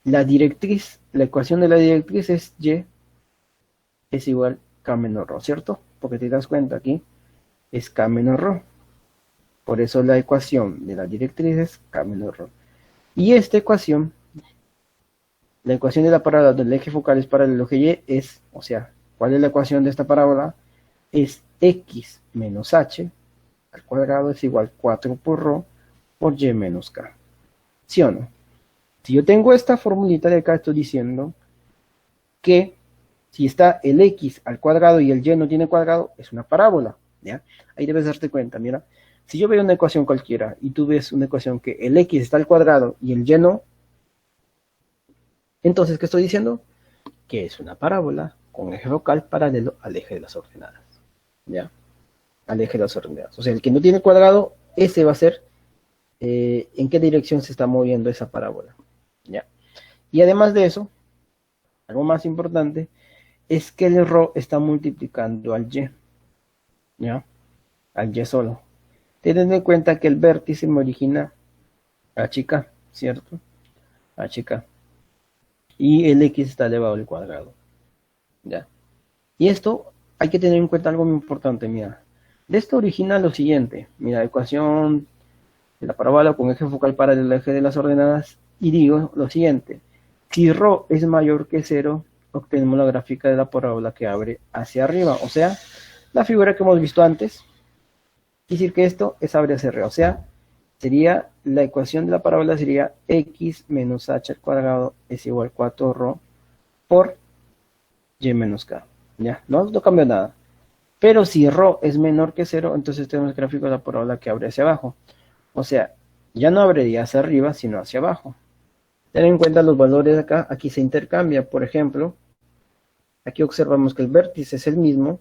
la directriz, la ecuación de la directriz es y es igual k menos ρ, ¿cierto? Porque te das cuenta aquí es k menos ρ. Por eso la ecuación de la directriz es k menos ρ. Y esta ecuación, la ecuación de la parábola del eje focal es para el eje Y es, o sea, ¿cuál es la ecuación de esta parábola? Es x menos h al cuadrado es igual 4 por ρ por y menos k. ¿Sí o no? Si yo tengo esta formulita de acá, estoy diciendo que si está el x al cuadrado y el y no tiene cuadrado, es una parábola, ¿ya? Ahí debes darte cuenta, mira. Si yo veo una ecuación cualquiera y tú ves una ecuación que el x está al cuadrado y el y no, entonces, ¿qué estoy diciendo? Que es una parábola con eje focal paralelo al eje de las ordenadas, ¿ya? Al eje de las ordenadas. O sea, el que no tiene cuadrado, ese va a ser en qué dirección se está moviendo esa parábola, ¿ya? Y además de eso, algo más importante, es que el ρ está multiplicando al y, ¿ya? Al y solo. Ten en cuenta que el vértice me origina HK, ¿cierto? HK. Y el x está elevado al cuadrado, ¿ya? Y esto hay que tener en cuenta algo muy importante, mira. De esto origina lo siguiente, mira, ecuación de la parábola con eje focal paralelo al eje de las ordenadas, y digo lo siguiente, si ρ es mayor que 0, obtenemos la gráfica de la parábola que abre hacia arriba, o sea, la figura que hemos visto antes, decir que esto es abre hacia arriba, o sea, sería, la ecuación de la parábola sería x menos h al cuadrado es igual a 4ρ por y menos k, ¿ya? No cambia nada. Pero si ρ es menor que 0, entonces tenemos el gráfico de la parábola que abre hacia abajo. O sea, ya no abriría hacia arriba, sino hacia abajo. Ten en cuenta los valores acá, aquí se intercambia. Por ejemplo, aquí observamos que el vértice es el mismo,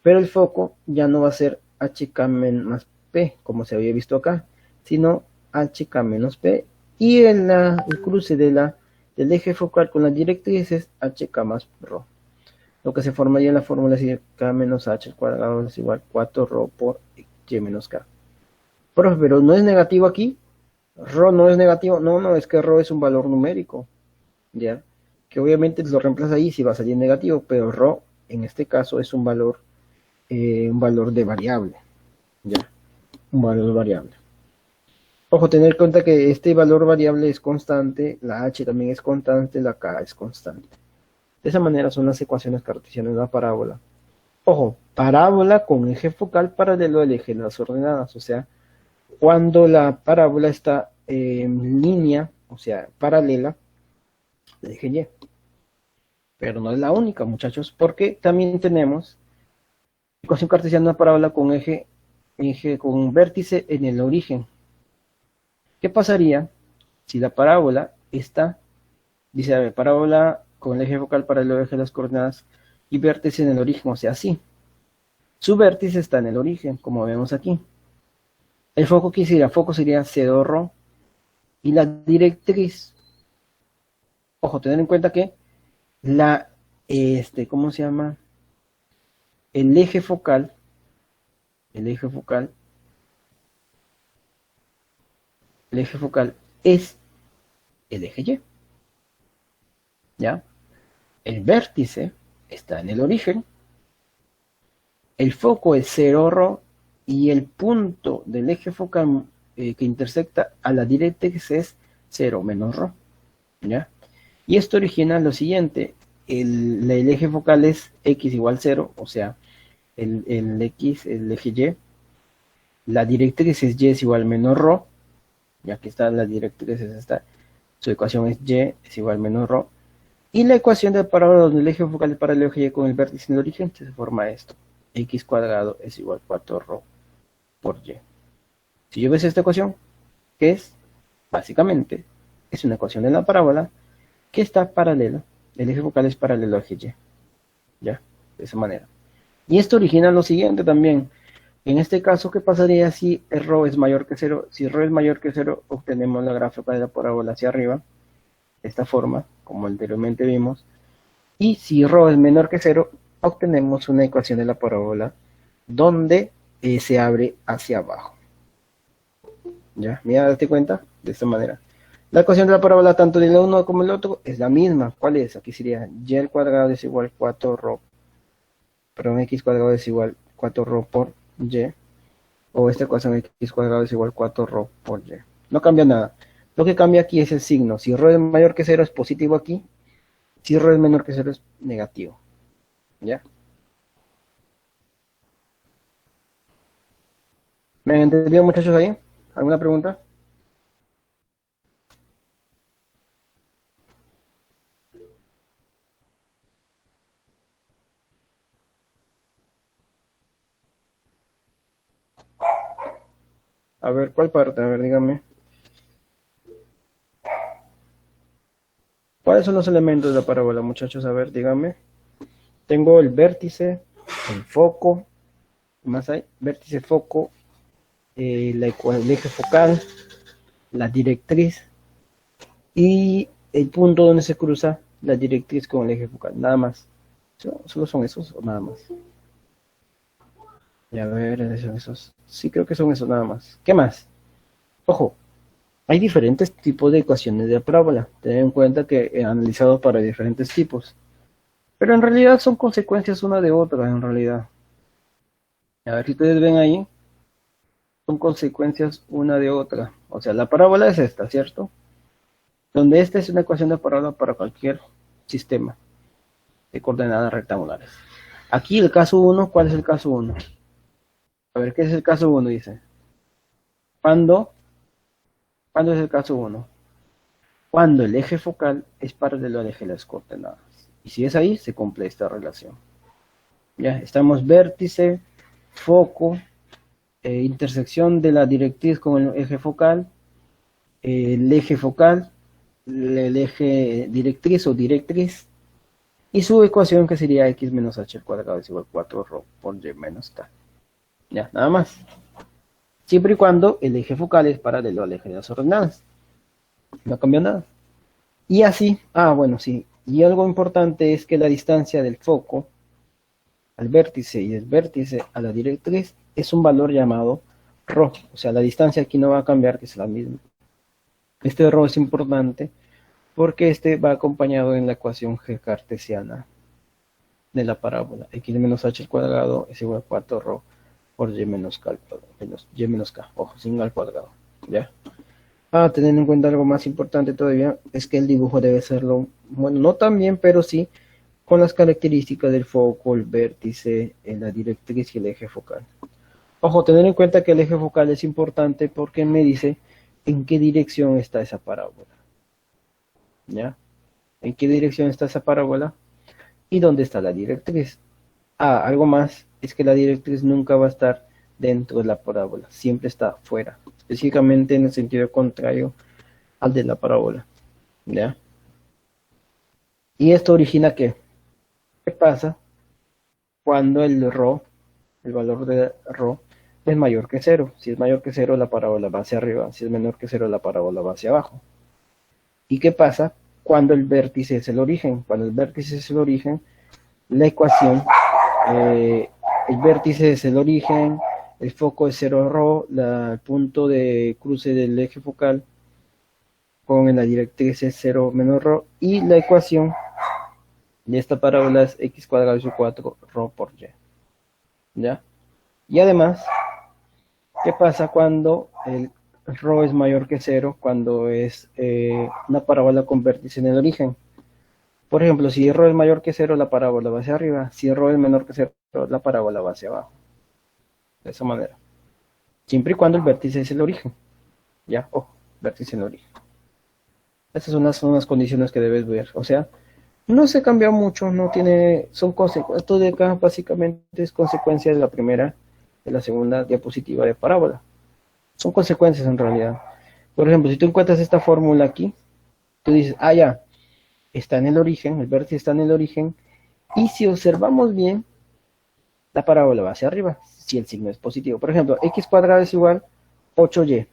pero el foco ya no va a ser hk más p, como se había visto acá, sino hk menos p, y el cruce del eje focal con la directriz es hk más ρ. Lo que se formaría en la fórmula es k menos h al cuadrado es igual a 4ρ por y menos k. Pero no es negativo aquí. Ρ no es negativo. No, es que ρ es un valor numérico. ¿Ya? Que obviamente lo reemplaza ahí si va a salir negativo, pero ρ en este caso es un valor de variable. ¿Ya? Un valor variable. Ojo, tener en cuenta que este valor variable es constante, la h también es constante, la k es constante. De esa manera son las ecuaciones cartesianas de una parábola. Ojo, parábola con eje focal paralelo al eje de las ordenadas, o sea, cuando la parábola está en línea, o sea, paralela al eje Y. Pero no es la única, muchachos, porque también tenemos ecuación cartesiana de una parábola con eje con un vértice en el origen. ¿Qué pasaría si la parábola está, dice, a ver, parábola con el eje focal paralelo al eje de las coordenadas y vértice en el origen, o sea, sí. Su vértice está en el origen, como vemos aquí. El foco, ¿qué sería? Foco sería C2ρ y la directriz. Ojo, tener en cuenta que ¿cómo se llama? El eje focal, el eje focal, el eje focal es el eje Y, ¿ya? El vértice está en el origen, el foco es 0ρ y el punto del eje focal que intersecta a la directriz es 0 menos ρ, ¿ya? Y esto origina lo siguiente, el eje focal es x igual 0, o sea, el x, el eje Y, la directriz es y es igual menos ρ, ya que está la directriz es esta, su ecuación es y es igual menos ρ, y la ecuación del parábola donde el eje focal es paralelo al eje Y con el vértice en el origen, se forma esto, x cuadrado es igual a 4ρ por y. Si yo ves esta ecuación, que es, básicamente, es una ecuación de la parábola que está paralela, el eje focal es paralelo al eje Y, ya, de esa manera. Y esto origina lo siguiente también, en este caso, ¿qué pasaría si ρ es mayor que 0? Si ρ es mayor que 0, obtenemos la gráfica de la parábola hacia arriba, de esta forma, como anteriormente vimos. Y si ρ es menor que 0, obtenemos una ecuación de la parábola donde se abre hacia abajo. ¿Ya? Mira, date cuenta, de esta manera. La ecuación de la parábola tanto del uno como el otro es la misma. ¿Cuál es? Aquí sería y al cuadrado es igual a 4ρ, perdón, x cuadrado es igual a 4ρ por y. O esta ecuación x cuadrado es igual a 4ρ por y. No cambia nada. Lo que cambia aquí es el signo. Si ρ es mayor que 0 es positivo aquí. Si ρ es menor que 0 es negativo. ¿Ya? ¿Me han entendido, muchachos, ahí? ¿Alguna pregunta? A ver, ¿cuál parte? A ver, díganme. ¿Cuáles son los elementos de la parábola, muchachos? A ver, díganme. Tengo el vértice, el foco, ¿qué más hay? Vértice, foco, el eje focal, la directriz y el punto donde se cruza la directriz con el eje focal. Nada más. ¿Solo son esos o nada más? Y a ver, esos. Sí, creo que son esos nada más. ¿Qué más? Ojo, hay diferentes tipos de ecuaciones de parábola. Ten en cuenta que he analizado para diferentes tipos. Pero en realidad son consecuencias una de otra, en realidad. A ver si ustedes ven ahí, son consecuencias una de otra. O sea, la parábola es esta, ¿cierto? Donde esta es una ecuación de parábola para cualquier sistema de coordenadas rectangulares. Aquí el caso 1, ¿cuál es el caso 1? A ver, ¿qué es el caso 1? Dice. ¿Cuándo es el caso 1? Cuando el eje focal es paralelo al eje de las coordenadas. Y si es ahí, se cumple esta relación. Ya, estamos vértice, foco, intersección de la directriz con el eje focal, el eje focal, el eje directriz o directriz, y su ecuación que sería x menos h al cuadrado es igual a 4ρ por y menos k. Ya, nada más. Siempre y cuando el eje focal es paralelo al eje de las ordenadas. No cambió nada. Y así, bueno, sí. Y algo importante es que la distancia del foco al vértice y del vértice a la directriz es un valor llamado ρ. O sea, la distancia aquí no va a cambiar, que es la misma. Este ρ es importante porque este va acompañado en la ecuación g cartesiana de la parábola. X menos h al cuadrado es igual a 4ρ por y menos k, ojo, sin al cuadrado. ¿Ya? Tener en cuenta algo más importante todavía es que el dibujo debe serlo, bueno, no tan bien, pero sí con las características del foco, el vértice, la directriz y el eje focal. Ojo, tener en cuenta que el eje focal es importante porque me dice en qué dirección está esa parábola. ¿Ya? ¿En qué dirección está esa parábola? ¿Y dónde está la directriz? Algo más es que la directriz nunca va a estar dentro de la parábola, siempre está fuera, específicamente en el sentido contrario al de la parábola. ¿Ya? ¿Y esto origina qué? ¿Qué pasa cuando el ρ, el valor de ρ, es mayor que cero? Si es mayor que cero, la parábola va hacia arriba. Si es menor que cero, la parábola va hacia abajo. ¿Y qué pasa cuando el vértice es el origen? Cuando el vértice es el origen, la ecuación, el vértice es el origen, el foco es 0 ρ, el punto de cruce del eje focal con la directriz es 0 menos ρ, y la ecuación de esta parábola es x cuadrado sobre 4 ρ por y. ¿Ya? Y además, ¿qué pasa cuando el ρ es mayor que 0? Cuando es una parábola con vértice en el origen. Por ejemplo, si ρ es mayor que 0, la parábola va hacia arriba. Si ρ es menor que 0, la parábola va hacia abajo. De esa manera. Siempre y cuando el vértice es el origen. ¿Ya? Ojo, vértice en el origen. Esas son las condiciones que debes ver. O sea, no se cambia mucho, no tiene, son consecuencias. Esto de acá básicamente es consecuencia de la primera, de la segunda diapositiva de parábola. Son consecuencias en realidad. Por ejemplo, si tú encuentras esta fórmula aquí, tú dices, ya, está en el origen, el vértice está en el origen, y si observamos bien, la parábola va hacia arriba, si el signo es positivo. Por ejemplo, x cuadrado es igual 8y.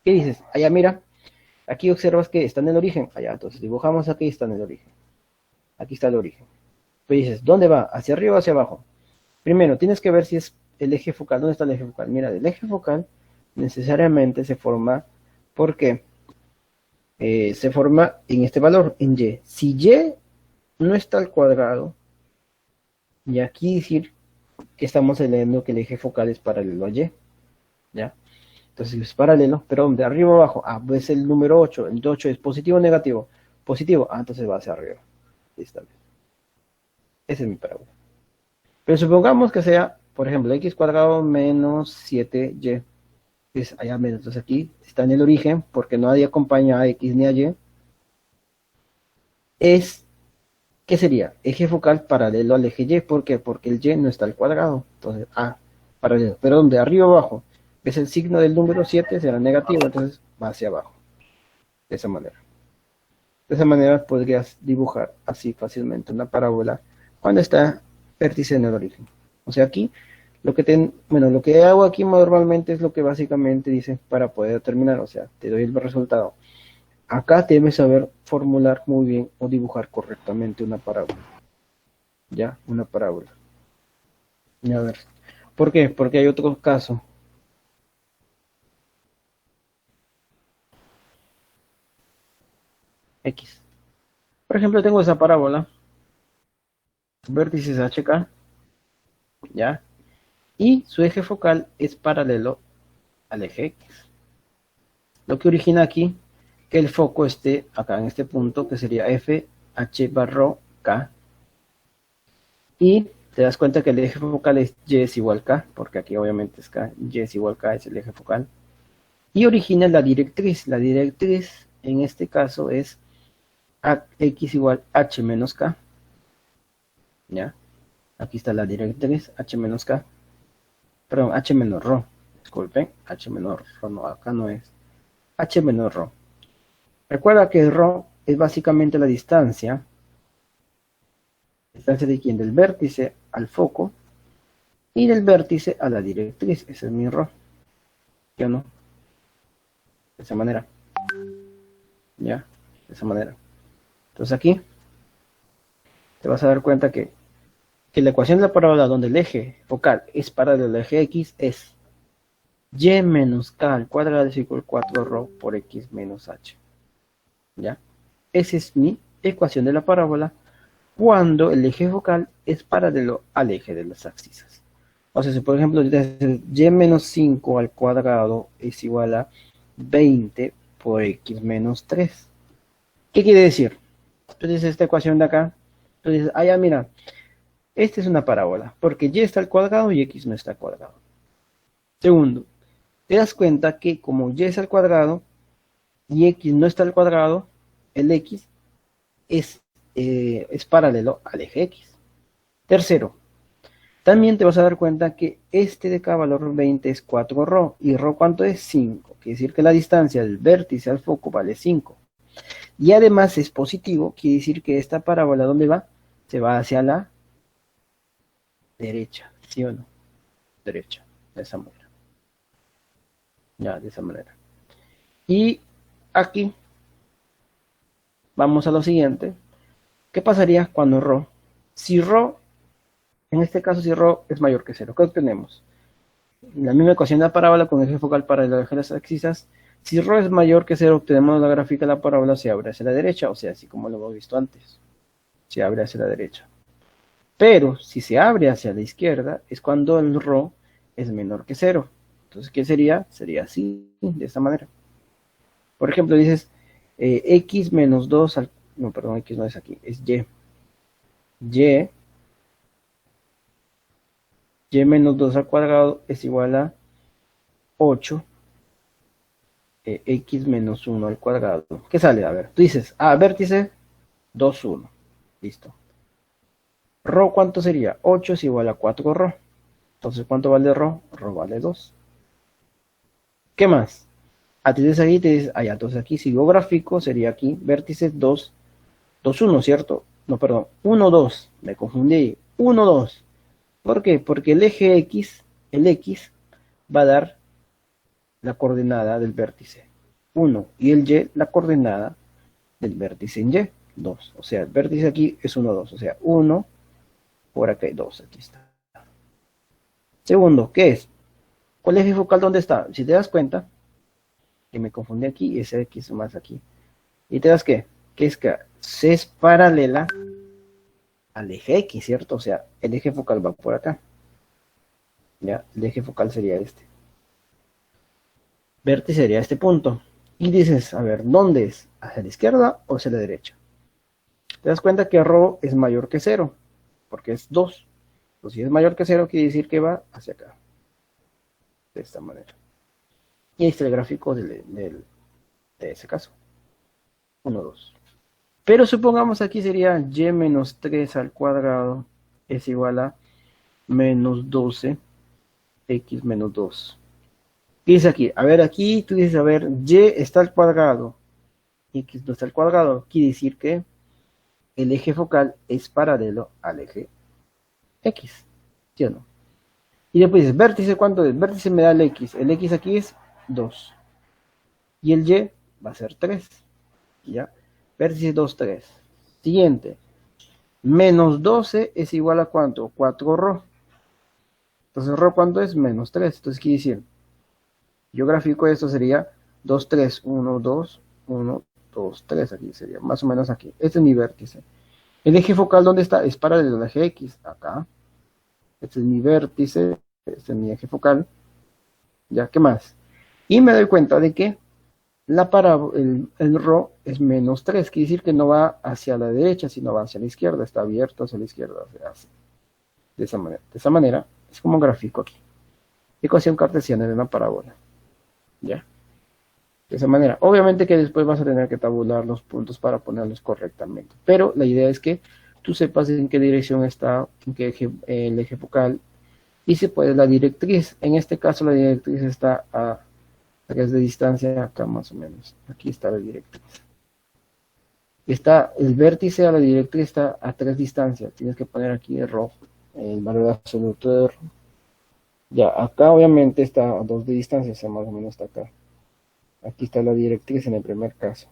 ¿Qué dices? Mira, aquí observas que está en el origen. Entonces dibujamos aquí, está en el origen. Aquí está el origen. Pues dices, ¿dónde va? ¿Hacia arriba o hacia abajo? Primero, tienes que ver si es el eje focal. ¿Dónde está el eje focal? Mira, el eje focal necesariamente se forma, ¿por qué? Se forma en este valor, en y. Si y no está al cuadrado, y aquí decir que estamos leyendo que el eje focal es paralelo a y. ¿Ya? Entonces es paralelo, pero de arriba a abajo, pues el número 8, el 8 es positivo o negativo. Positivo, entonces va hacia arriba. Está bien. Esa es mi parábola. Pero supongamos que sea, por ejemplo, x cuadrado menos 7y. Es allá menos, entonces aquí está en el origen, porque nadie acompaña a x ni a y. ¿Qué sería? Eje focal paralelo al eje y. ¿Por qué? Porque el y no está al cuadrado. Entonces, paralelo. Pero donde arriba o abajo, es el signo del número 7, será negativo, entonces va hacia abajo. De esa manera. De esa manera podrías dibujar así fácilmente una parábola cuando está vértice en el origen. O sea, aquí lo que hago aquí normalmente es lo que básicamente dice para poder terminar. O sea, te doy el resultado. Acá debes saber formular muy bien o dibujar correctamente una parábola. ¿Ya? Una parábola. Y a ver. ¿Por qué? Porque hay otro caso. X. Por ejemplo, tengo esa parábola. Vértices HK. ¿Ya? Y su eje focal es paralelo al eje X. Lo que origina aquí que el foco esté acá en este punto, que sería F, H barra K. Y te das cuenta que el eje focal es Y es igual a K, porque aquí obviamente es K, Y es igual a K, es el eje focal. Y origina la directriz. La directriz en este caso es X igual H menos K. ¿Ya? Aquí está la directriz, H menos K. Perdón, H menos ρ. Disculpen, H menos ρ, no, acá no es. H menos ρ. Recuerda que el ρ es básicamente la distancia. ¿Distancia de quién? Del vértice al foco y del vértice a la directriz. Ese es mi ρ. ¿Sí o no? De esa manera. ¿Ya? De esa manera. Entonces aquí te vas a dar cuenta que la ecuación de la parábola donde el eje focal es paralelo al eje X es y menos k al cuadrado es igual a 4 ρ por x menos h. ¿Ya? Esa es mi ecuación de la parábola cuando el eje focal es paralelo al eje de las abscisas. O sea, si por ejemplo y menos 5 al cuadrado es igual a 20 por x menos 3. ¿Qué quiere decir? Entonces esta ecuación de acá, entonces, ya mira, esta es una parábola, porque y está al cuadrado y x no está al cuadrado. Segundo, te das cuenta que como y es al cuadrado y x no está al cuadrado, el x es paralelo al eje x. Tercero, también te vas a dar cuenta que este de acá, valor 20, es 4ρ. ¿Y ρ cuánto es? 5. Quiere decir que la distancia del vértice al foco vale 5. Y además es positivo, quiere decir que esta parábola, ¿dónde va? Se va hacia la derecha, ¿sí o no? Derecha, de esa manera. Ya, de esa manera. Y aquí vamos a lo siguiente. ¿Qué pasaría cuando ρ? Si ρ, en este caso, si ρ es mayor que 0, ¿qué obtenemos? La misma ecuación de la parábola con eje focal paralelo al eje de las axis. Si ρ es mayor que 0, obtenemos la gráfica de la parábola se abre hacia la derecha, o sea, así como lo hemos visto antes. Se abre hacia la derecha. Pero si se abre hacia la izquierda, es cuando el ρ es menor que 0. Entonces, ¿qué sería? Sería así, de esta manera. Por ejemplo, dices x menos 2 al... No, perdón, x no es aquí, es y. Y menos 2 al cuadrado es igual a 8 x menos 1 al cuadrado. ¿Qué sale? A ver, tú dices, vértice 2, 1. Listo. Rho, ¿cuánto sería? 8 es igual a 4ρ. Entonces, ¿cuánto vale ρ? Ρ vale 2. ¿Qué más? Ti dices ahí, te dices, ya, entonces aquí si yo gráfico sería aquí, vértice 2, 2, 1, ¿cierto? No, perdón, 1, 2. Me confundí. 1, 2. ¿Por qué? Porque el eje X, el X, va a dar la coordenada del vértice 1 y el Y la coordenada del vértice en Y, 2. O sea, el vértice aquí es 1, 2. O sea, 1 por acá hay 2. Aquí está. Segundo, ¿qué es? ¿Cuál eje focal dónde está? Si te das cuenta, que me confundí aquí, ese X más aquí. Y te das que es que C es paralela al eje X, ¿cierto? O sea, el eje focal va por acá. Ya, el eje focal sería este. Vértice sería este punto. Y dices, a ver, ¿dónde es? ¿Hacia la izquierda o hacia la derecha? Te das cuenta que ρ es mayor que 0, porque es 2. Entonces, si es mayor que 0, quiere decir que va hacia acá. De esta manera. Y ahí está el gráfico de ese caso. 1, 2. Pero supongamos aquí sería y menos 3 al cuadrado es igual a menos 12 x menos 2. ¿Qué dice aquí? A ver, aquí tú dices, a ver, y está al cuadrado, x no está al cuadrado. Quiere decir que el eje focal es paralelo al eje x, ¿sí o no? Y después dices, vértice, ¿cuánto es? Vértice me da el x. El x aquí es 2. Y el y va a ser 3. ¿Ya? Vértice 2, 3. Siguiente. Menos 12 es igual a ¿cuánto? 4ρ. Entonces, ρ, ¿cuánto es? Menos 3. Entonces, quiere decir, yo grafico esto sería 2, 3, 1, 2, 1, 2, 3. Aquí sería, más o menos aquí. Este es mi vértice. ¿El eje focal dónde está? Es paralelo al eje x. Acá. Este es mi vértice. Este es mi eje focal. ¿Ya? ¿Qué más? Y me doy cuenta de que el ρ es menos 3. Quiere decir que no va hacia la derecha, sino va hacia la izquierda. Está abierto hacia la izquierda. De esa manera. De esa manera. Es como un gráfico aquí. Ecuación cartesiana de una parábola. ¿Ya? De esa manera. Obviamente que después vas a tener que tabular los puntos para ponerlos correctamente. Pero la idea es que tú sepas en qué dirección está, en qué eje, el eje focal. Y se puede la directriz. En este caso la directriz está a 3 de distancia, acá más o menos. Aquí está la directriz. Está el vértice a la directriz está a 3 distancias. Tienes que poner aquí el rojo, el valor absoluto de ρ. Ya, acá obviamente está a 2 de distancia, o sea, más o menos está acá. Aquí está la directriz en el primer caso.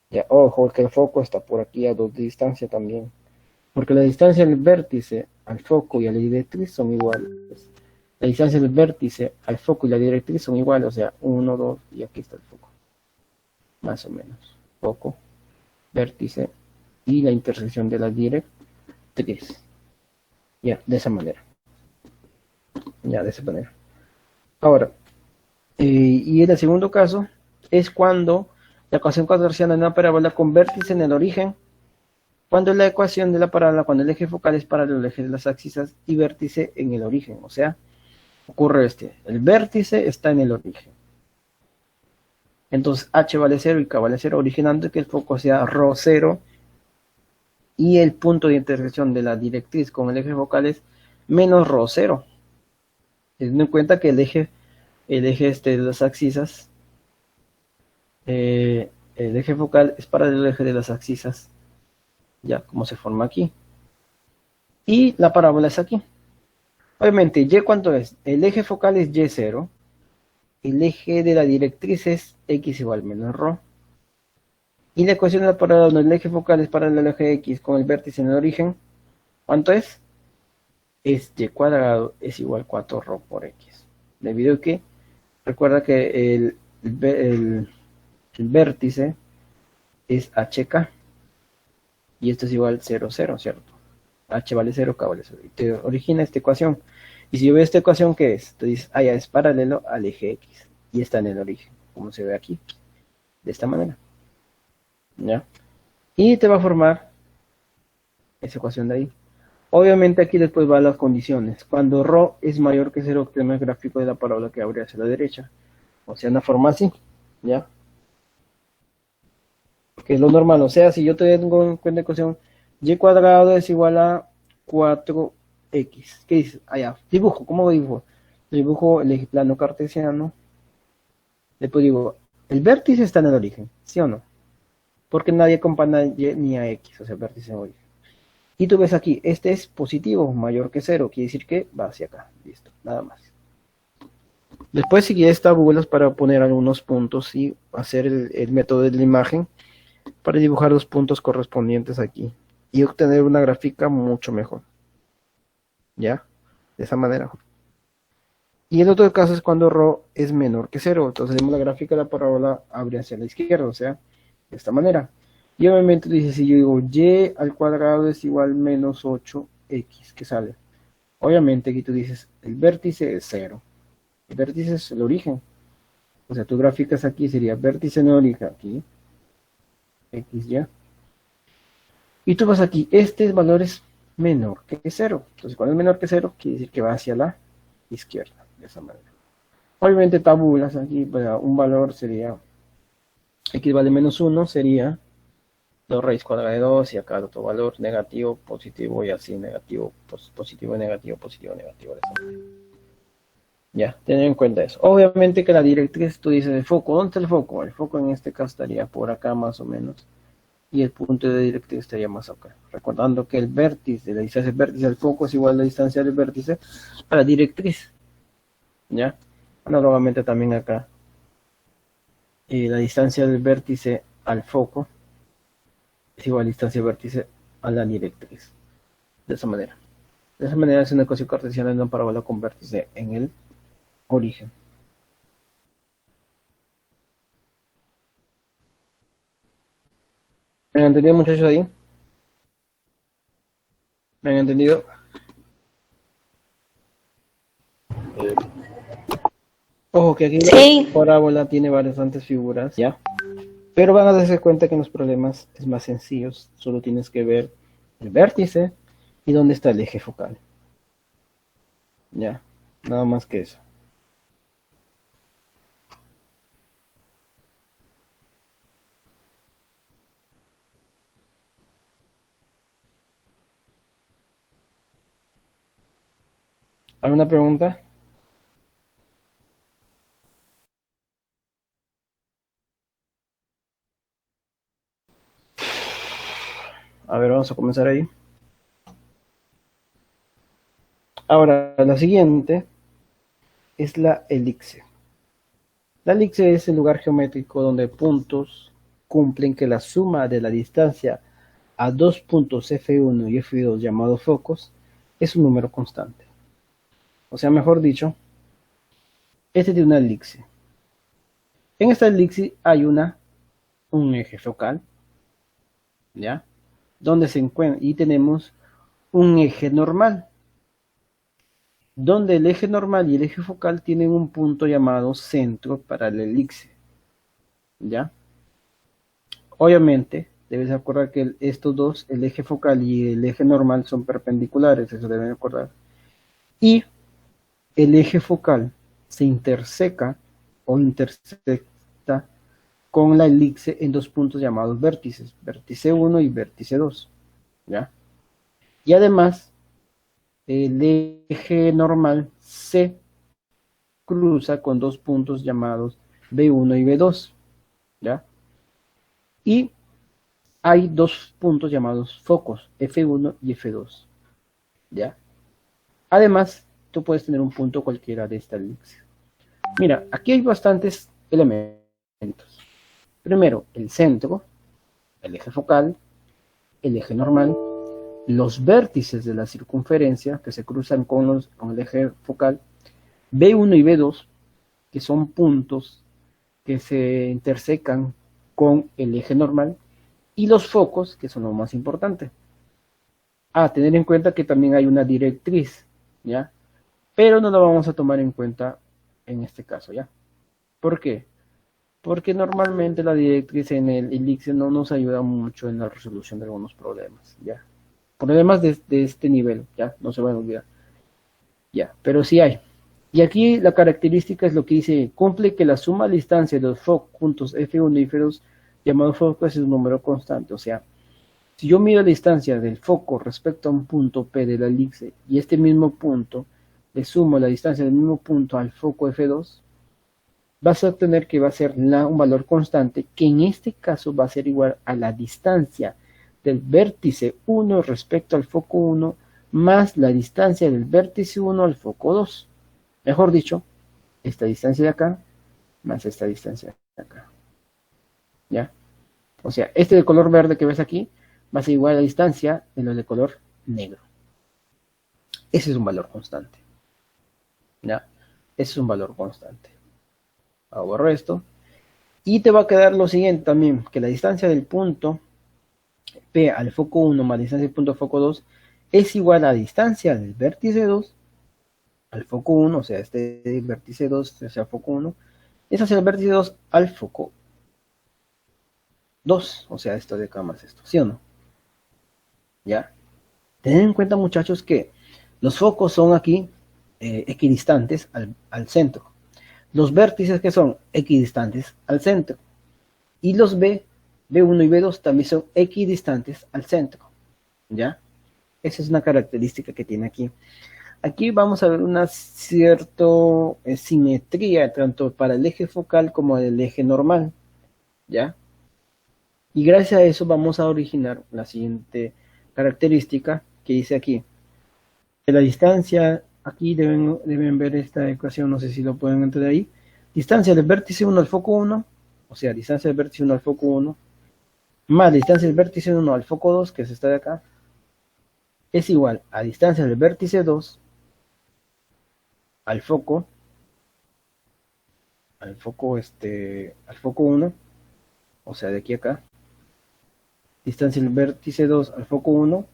Ya, ojo, que el foco está por aquí a 2 de distancia también. Porque la distancia del vértice al foco y a la directriz son iguales. La distancia del vértice al foco y la directriz son iguales, o sea, 1, 2, y aquí está el foco. Más o menos. Foco, vértice y la intersección de la directriz. Ya, de esa manera. Ya, de esa manera. Ahora, Y en el segundo caso es cuando la ecuación cartesiana de una parábola con vértice en el origen, cuando la ecuación de la parábola, cuando el eje focal es paralelo al eje de las axis y vértice en el origen. O sea, ocurre el vértice está en el origen. Entonces h vale 0 y k vale 0, originando que el foco sea ρ 0 y el punto de intersección de la directriz con el eje focal es menos ρ 0. Teniendo en cuenta que el eje de las axisas, el eje focal es paralelo al eje de las axisas, ya como se forma aquí. Y la parábola es aquí. Obviamente, ¿y cuánto es? El eje focal es y0, el eje de la directriz es x igual menos ρ. Y la ecuación de la parábola donde el eje focal es paralelo al eje x con el vértice en el origen, ¿cuánto es? Es y cuadrado es igual a 4ρ por x. Debido a que, recuerda que el vértice es hk y esto es igual 0, 0, ¿cierto? H vale 0, K vale 0. Y te origina esta ecuación. Y si yo veo esta ecuación, ¿qué es? Tú dices, ya es paralelo al eje X. Y está en el origen, como se ve aquí. De esta manera. ¿Ya? Y te va a formar esa ecuación de ahí. Obviamente aquí después van las condiciones. Cuando ρ es mayor que 0, tenemos el gráfico de la parábola que abre hacia la derecha. O sea, una forma así. ¿Ya? Que es lo normal. O sea, si yo tengo en cuenta la ecuación y cuadrado es igual a 4x. ¿Qué dices? Allá, dibujo, ¿cómo dibujo? Dibujo el eje plano cartesiano. Después digo, el vértice está en el origen, ¿sí o no? Porque nadie acompaña a y ni a x, o sea, el vértice en el origen. Y tú ves aquí, este es positivo, mayor que 0, quiere decir que va hacia acá. Listo, nada más. Después si quieres tabulas para poner algunos puntos y hacer el método de la imagen para dibujar los puntos correspondientes aquí y obtener una gráfica mucho mejor. ¿Ya? De esa manera. Y el otro caso es cuando ρ es menor que 0. Entonces la gráfica de la parábola abre hacia la izquierda, o sea, de esta manera. Y obviamente dice, si yo digo y al cuadrado es igual menos 8x, ¿qué sale? Obviamente aquí tú dices, el vértice es 0. El vértice es el origen. O sea, tu gráfica es aquí, sería vértice en el origen, aquí, x ya. Y tú vas aquí, este valor es menor que 0. Entonces, cuando es menor que 0, quiere decir que va hacia la izquierda, de esa manera. Obviamente tabulas aquí, un valor sería, x vale menos 1, sería 2 raíz cuadrada de 2, y acá otro valor negativo, positivo, y así negativo, positivo, negativo, positivo, negativo, de esa manera. Ya, tener en cuenta eso. Obviamente que la directriz, tú dices el foco, ¿dónde está el foco? El foco en este caso estaría por acá más o menos. Y el punto de directriz estaría más acá. Recordando que el vértice, la distancia del vértice al foco es igual a la distancia del vértice a la directriz. ¿Ya? Análogamente también acá. La distancia del vértice al foco es igual a la distancia del vértice a la directriz. De esa manera. De esa manera es una ecuación cartesiana de una parábola con vértice en el origen. ¿Me han entendido, muchachos, ahí? ¿Me han entendido? Ojo que aquí Sí. la parábola tiene bastantes figuras, ¿ya? Pero van a darse cuenta que en los problemas es más sencillos. Solo tienes que ver el vértice y dónde está el eje focal. Ya, nada más que eso. ¿Alguna pregunta? A ver, vamos a comenzar ahí. Ahora, la siguiente es la elipse. La elipse es el lugar geométrico donde puntos cumplen que la suma de la distancia a dos puntos F1 y F2 llamados focos es un número constante. O sea, mejor dicho, este tiene una elipse. En esta elipse hay un eje focal, ¿ya? Donde se encuentra, y tenemos un eje normal, donde el eje normal y el eje focal tienen un punto llamado centro para el elixir, ¿ya? Obviamente, debes acordar que estos dos, el eje focal y el eje normal, son perpendiculares, eso deben acordar. Y el eje focal se interseca o intersecta con la elipse en dos puntos llamados vértices, vértice 1 y vértice 2, ¿ya? Y además, el eje normal se cruza con dos puntos llamados B1 y B2, ¿ya? Y hay dos puntos llamados focos, F1 y F2, ¿ya? Además, tú puedes tener un punto cualquiera de esta elipse. Mira, aquí hay bastantes elementos. Primero, el centro, el eje focal, el eje normal, los vértices de la circunferencia que se cruzan con el eje focal, B1 y B2, que son puntos que se intersecan con el eje normal, y los focos, que son lo más importante. Tener en cuenta que también hay una directriz, ¿ya? Pero no la vamos a tomar en cuenta en este caso, ¿ya? ¿Por qué? Porque normalmente la directriz en el elixir no nos ayuda mucho en la resolución de algunos problemas, ¿ya? Problemas de este nivel, ¿ya? No se van a olvidar. Ya, pero sí hay. Y aquí la característica es lo que dice, cumple que la suma de distancia de los puntos F1 y F2, llamado foco, es un número constante. O sea, si yo mido la distancia del foco respecto a un punto P de la elipse y este mismo punto le sumo la distancia del mismo punto al foco F2, vas a obtener que va a ser un valor constante, que en este caso va a ser igual a la distancia del vértice 1 respecto al foco 1 más la distancia del vértice 1 al foco 2. Mejor dicho, esta distancia de acá más esta distancia de acá. ¿Ya? O sea, este de color verde que ves aquí va a ser igual a la distancia de los de color negro. Ese es un valor constante. ¿Ya? Ese es un valor constante. Borro esto. Y te va a quedar lo siguiente también, que la distancia del punto P al foco 1 más la distancia del punto foco 2 es igual a la distancia del vértice 2 al foco 1, o sea, este vértice 2 hacia el foco 1, es hacia el vértice 2 al foco 2, o sea, esto de acá más esto, ¿sí o no? ¿Ya? Tened en cuenta, muchachos, que los focos son aquí equidistantes al centro. Los vértices que son equidistantes al centro. Y los B1 y B2 también son equidistantes al centro. ¿Ya? Esa es una característica que tiene aquí. Aquí vamos a ver una cierta simetría tanto para el eje focal como el eje normal. ¿Ya? Y gracias a eso vamos a originar la siguiente característica que dice aquí. Que la distancia, aquí deben ver esta ecuación, no sé si lo pueden entender ahí. Distancia del vértice 1 al foco 1, o sea, distancia del vértice 1 al foco 1, más distancia del vértice 1 al foco 2, que es esta de acá, es igual a distancia del vértice 2 al foco 1, o sea, de aquí a acá, distancia del vértice 2 al foco 1,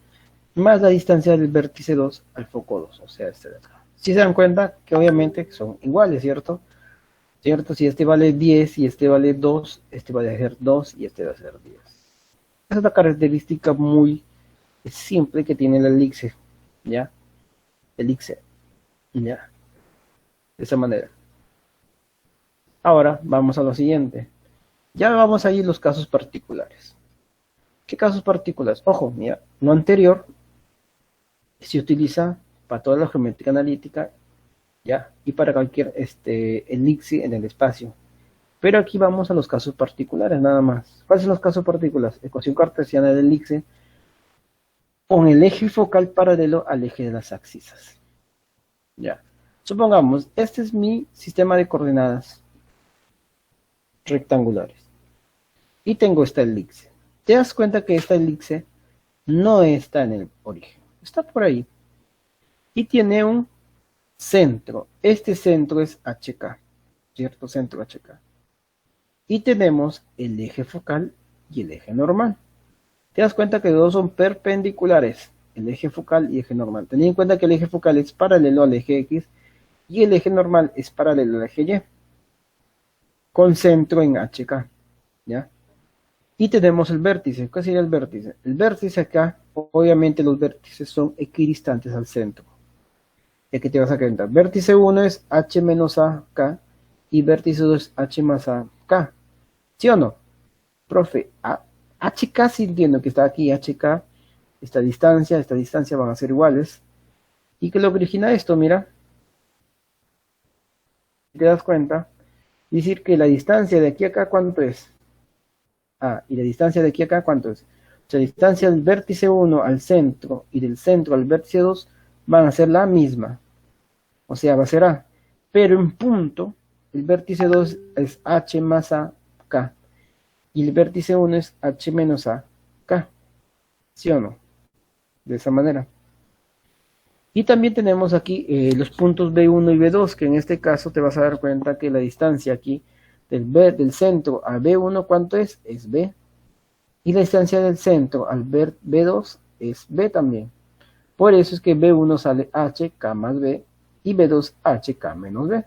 más la distancia del vértice 2 al foco 2, o sea, este de acá. Si se dan cuenta que obviamente son iguales, ¿cierto? ¿Cierto? Si este vale 10 y este vale 2, este va a ser 2 y este va a ser 10. Esa es una característica muy simple que tiene el elixir, ¿ya? Elixir, ¿ya? De esa manera. Ahora vamos a lo siguiente. Ya vamos a ir a los casos particulares. ¿Qué casos particulares? Ojo, mira, lo anterior se utiliza para toda la geometría analítica, ¿ya? Y para cualquier elixir en el espacio. Pero aquí vamos a los casos particulares, nada más. ¿Cuáles son los casos particulares? Ecuación cartesiana del elixir con el eje focal paralelo al eje de las abscisas. Ya. Supongamos, este es mi sistema de coordenadas rectangulares. Y tengo esta elixir. Te das cuenta que esta elixir no está en el origen. Está por ahí. Y tiene un centro. Este centro es HK. ¿Cierto? Centro HK. Y tenemos el eje focal y el eje normal. Te das cuenta que los dos son perpendiculares. el eje focal y eje normal. Tened en cuenta que el eje focal es paralelo al eje X y el eje normal es paralelo al eje Y, con centro en HK, ¿ya? Y tenemos el vértice. ¿Qué sería el vértice? El vértice acá, obviamente los vértices son equidistantes al centro. Y aquí te vas a cuenta. Vértice 1 es H menos AK y vértice 2 es H más AK. ¿Sí o no? Profe, HK sí entiendo que está aquí, HK, esta distancia van a ser iguales. ¿Y qué es lo que origina esto? Mira, si te das cuenta, decir que la distancia de aquí a acá, ¿cuánto es? Y la distancia de aquí a acá, ¿cuánto es? O sea, la distancia del vértice 1 al centro y del centro al vértice 2 van a ser la misma. O sea, va a ser A. Pero en punto, el vértice 2 es H más AK. Y el vértice 1 es H menos AK. ¿Sí o no? De esa manera. Y también tenemos aquí los puntos B1 y B2, que en este caso te vas a dar cuenta que la distancia aquí del centro a B1, ¿cuánto es? Es B. Y la distancia del centro al B2 es B también. Por eso es que B1 sale HK más B y B2 HK menos B.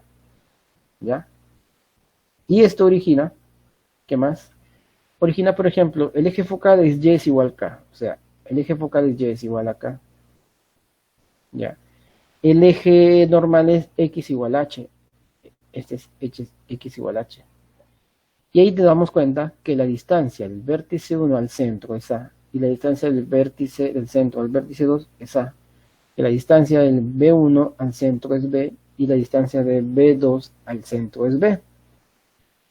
¿Ya? Y esto origina, ¿qué más? Origina, por ejemplo, el eje focal es Y es igual a K. O sea, el eje focal es Y es igual a K. ¿Ya? El eje normal es X igual a H. Este es X igual a H. Y ahí te damos cuenta que la distancia del vértice 1 al centro es A. Y la distancia del vértice del centro al vértice 2 es A. Que la distancia del B1 al centro es B. Y la distancia del B2 al centro es B.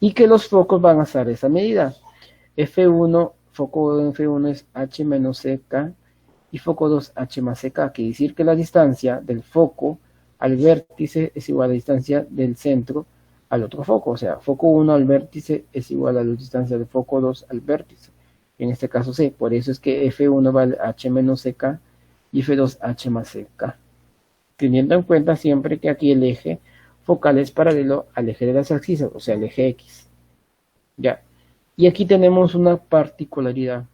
Y que los focos van a ser esa medida. F1, foco F1 es H menos CK. Y foco 2 H más CK. Quiere decir que la distancia del foco al vértice es igual a la distancia del centro al otro foco. O sea, foco 1 al vértice es igual a la distancia de foco 2 al vértice. En este caso C. Por eso es que F1 vale H menos CK y F2 H más CK. Teniendo en cuenta siempre que aquí el eje focal es paralelo al eje de las axis, o sea, el eje X. Ya. Y aquí tenemos una particularidad.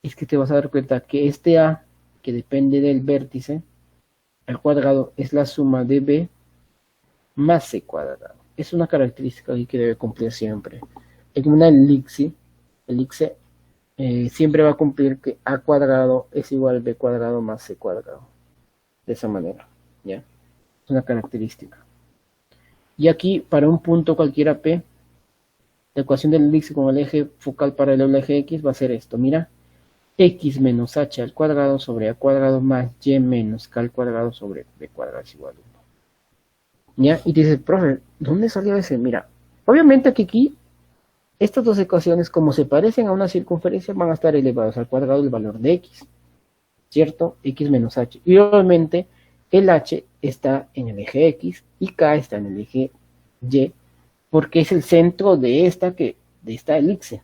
Es que te vas a dar cuenta que este A, que depende del vértice, al cuadrado, es la suma de B más C cuadrado. Es una característica que debe cumplir siempre. En una elipse, siempre va a cumplir que A cuadrado es igual a B cuadrado más C cuadrado. De esa manera, ¿ya? Es una característica. Y aquí, para un punto cualquiera P, la ecuación del elipse con el eje focal paralelo al eje X va a ser esto. Mira, X menos H al cuadrado sobre A cuadrado más Y menos K al cuadrado sobre B cuadrado es igual a 1. ¿Ya? Y dices, profe, ¿dónde salió ese? Mira, obviamente que aquí, estas dos ecuaciones, como se parecen a una circunferencia, van a estar elevados al cuadrado del valor de X, ¿cierto? X menos H. Y obviamente, el H está en el eje X y K está en el eje Y, porque es el centro de esta elipse.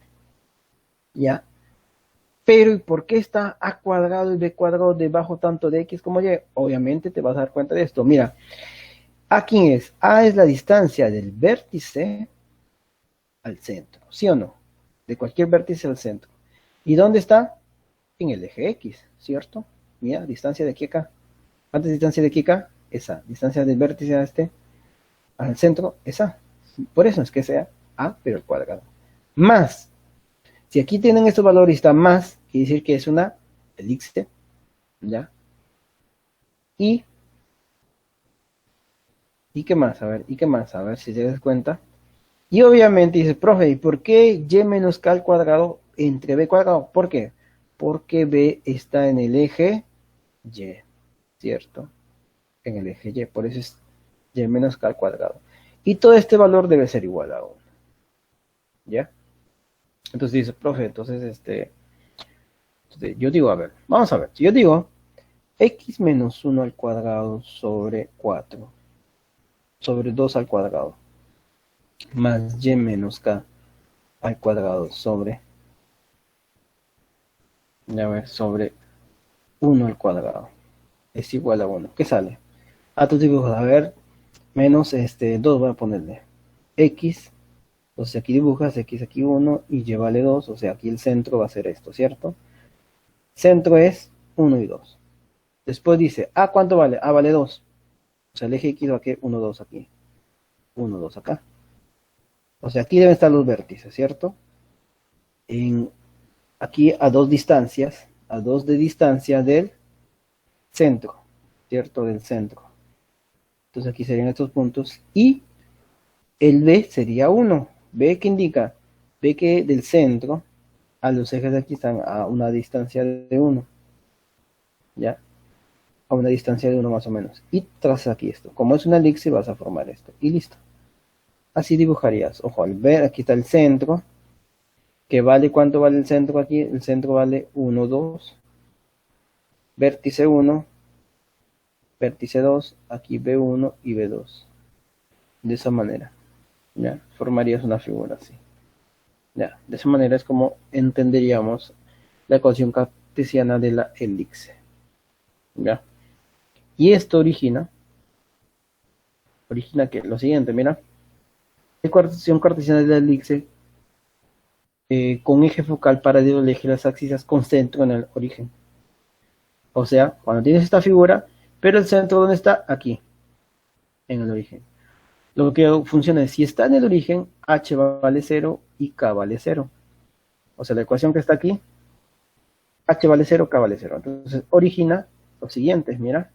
¿Ya? Pero, ¿y por qué está A cuadrado y B cuadrado debajo tanto de X como Y? Obviamente te vas a dar cuenta de esto. Mira, ¿A quién es? A es la distancia del vértice al centro, ¿sí o no? De cualquier vértice al centro. ¿Y dónde está? En el eje X, ¿cierto? Mira, distancia de aquí a acá. ¿Cuánta distancia de aquí a acá? Esa. Distancia del vértice a al centro, esa. Por eso es que sea A, pero al cuadrado. Más. Si aquí tienen estos valores y está más, quiere decir que es una elipse, ¿ya? ¿Y qué más? A ver, ¿y qué más? A ver si te das cuenta. Y obviamente dices, profe, ¿y por qué Y menos K al cuadrado entre B cuadrado? ¿Por qué? Porque B está en el eje Y, ¿cierto? En el eje Y, por eso es Y menos K al cuadrado. Y todo este valor debe ser igual a 1. ¿Ya? Entonces dices, profe, entonces yo digo, a ver, vamos a ver. Si yo digo X menos 1 al cuadrado sobre 4 sobre 2 al cuadrado más Y menos K al cuadrado sobre, a ver, sobre 1 al cuadrado es igual a 1. ¿Qué sale? A tus dibujos, a ver, menos 2 voy a ponerle X, entonces aquí dibujas X aquí 1 y Y vale 2, o sea aquí el centro va a ser esto, ¿cierto? Centro es 1 y 2. Después dice, ¿cuánto vale? Vale 2. O sea, el eje X va aquí, 1, 2 aquí. 1, 2 acá. O sea, aquí deben estar los vértices, ¿cierto? Aquí a 2 distancias, a 2 de distancia del centro, ¿cierto? Del centro. Entonces aquí serían estos puntos. Y el B sería 1. B que indica, B que del centro a los ejes de aquí están a una distancia de 1. ¿Ya? A una distancia de 1 más o menos. Y trazas aquí esto. Como es una elipse vas a formar esto. Y listo. Así dibujarías. Ojo, al ver, aquí está el centro. Que vale, ¿cuánto vale el centro aquí? El centro vale 1, 2. Vértice 1. Vértice 2. Aquí B1 y B2. De esa manera. ¿Ya? Formarías una figura así. ¿Ya? De esa manera es como entenderíamos la ecuación cartesiana de la elipse. ¿Ya? Y esto origina que lo siguiente, mira. La ecuación cartesiana de la elipse con eje focal paralelo al eje de las axis con centro en el origen. O sea, cuando tienes esta figura, pero el centro, ¿dónde está? Aquí, en el origen. Lo que funciona es, si está en el origen, h vale 0 y k vale 0. O sea, la ecuación que está aquí, h vale 0, k vale 0. Entonces, origina lo siguiente, mira.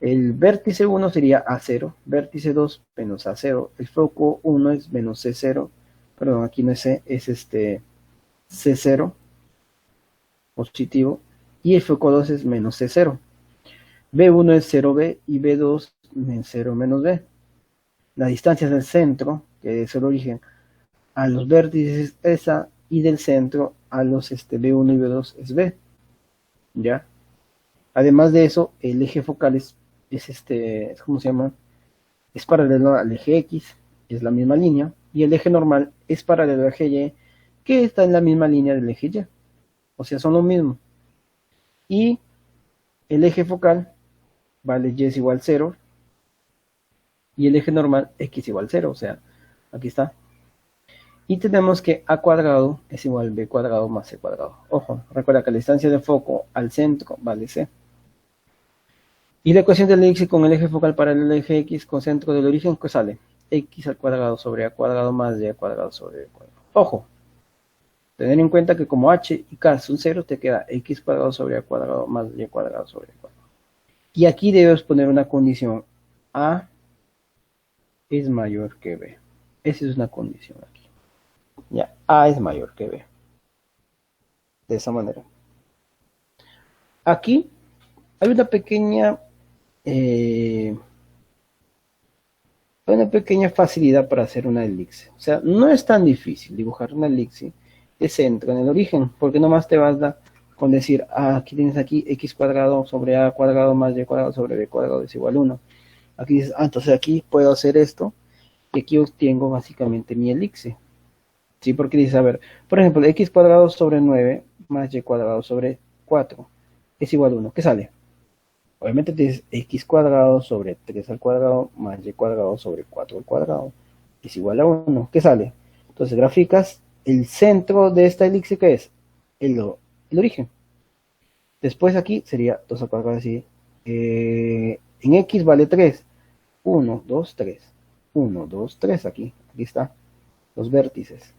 El vértice 1 sería A0, vértice 2 menos A0, el foco 1 es menos C0, perdón, aquí no es C, es C0, positivo, y el foco 2 es menos C0. B1 es 0B y B2 es 0 menos B. La distancia del centro, que es el origen, a los vértices es esa, y del centro a los B1 y B2 es B. ¿Ya? Además de eso, el eje focal es ¿cómo se llama? Es paralelo al eje X, es la misma línea, y el eje normal es paralelo al eje Y, que está en la misma línea del eje Y. O sea, son lo mismo. Y el eje focal vale Y es igual a 0, y el eje normal X igual a 0, o sea, aquí está. Y tenemos que A cuadrado es igual a B cuadrado más C cuadrado. Ojo, recuerda que la distancia de foco al centro vale C. Y la ecuación del elipse con el eje focal paralelo al eje X con centro del origen, ¿qué sale? X al cuadrado sobre A cuadrado más Y al cuadrado sobre B cuadrado. Ojo, tener en cuenta que como H y K son 0, te queda X cuadrado sobre A cuadrado más Y cuadrado sobre B cuadrado. Y aquí debes poner una condición. A es mayor que B. Esa es una condición aquí. Ya, A es mayor que B. De esa manera. Aquí hay una pequeña facilidad para hacer una elipse. O sea, no es tan difícil dibujar una elipse de centro en el origen, porque nomás te vas con decir, aquí tienes aquí x cuadrado sobre a cuadrado más y cuadrado sobre b cuadrado es igual a 1. Aquí dices, entonces aquí puedo hacer esto, y aquí obtengo básicamente mi elipse. ¿Sí? Porque dices, a ver, por ejemplo, x cuadrado sobre 9 más y cuadrado sobre 4 es igual a 1. ¿Qué sale? Obviamente tienes x cuadrado sobre 3 al cuadrado más y cuadrado sobre 4 al cuadrado es igual a 1. ¿Qué sale? Entonces graficas el centro de esta elipse, que es el origen. Después aquí sería 2 al cuadrado así. En x vale 3. 1, 2, 3. 1, 2, 3 aquí. Aquí está. Los vértices.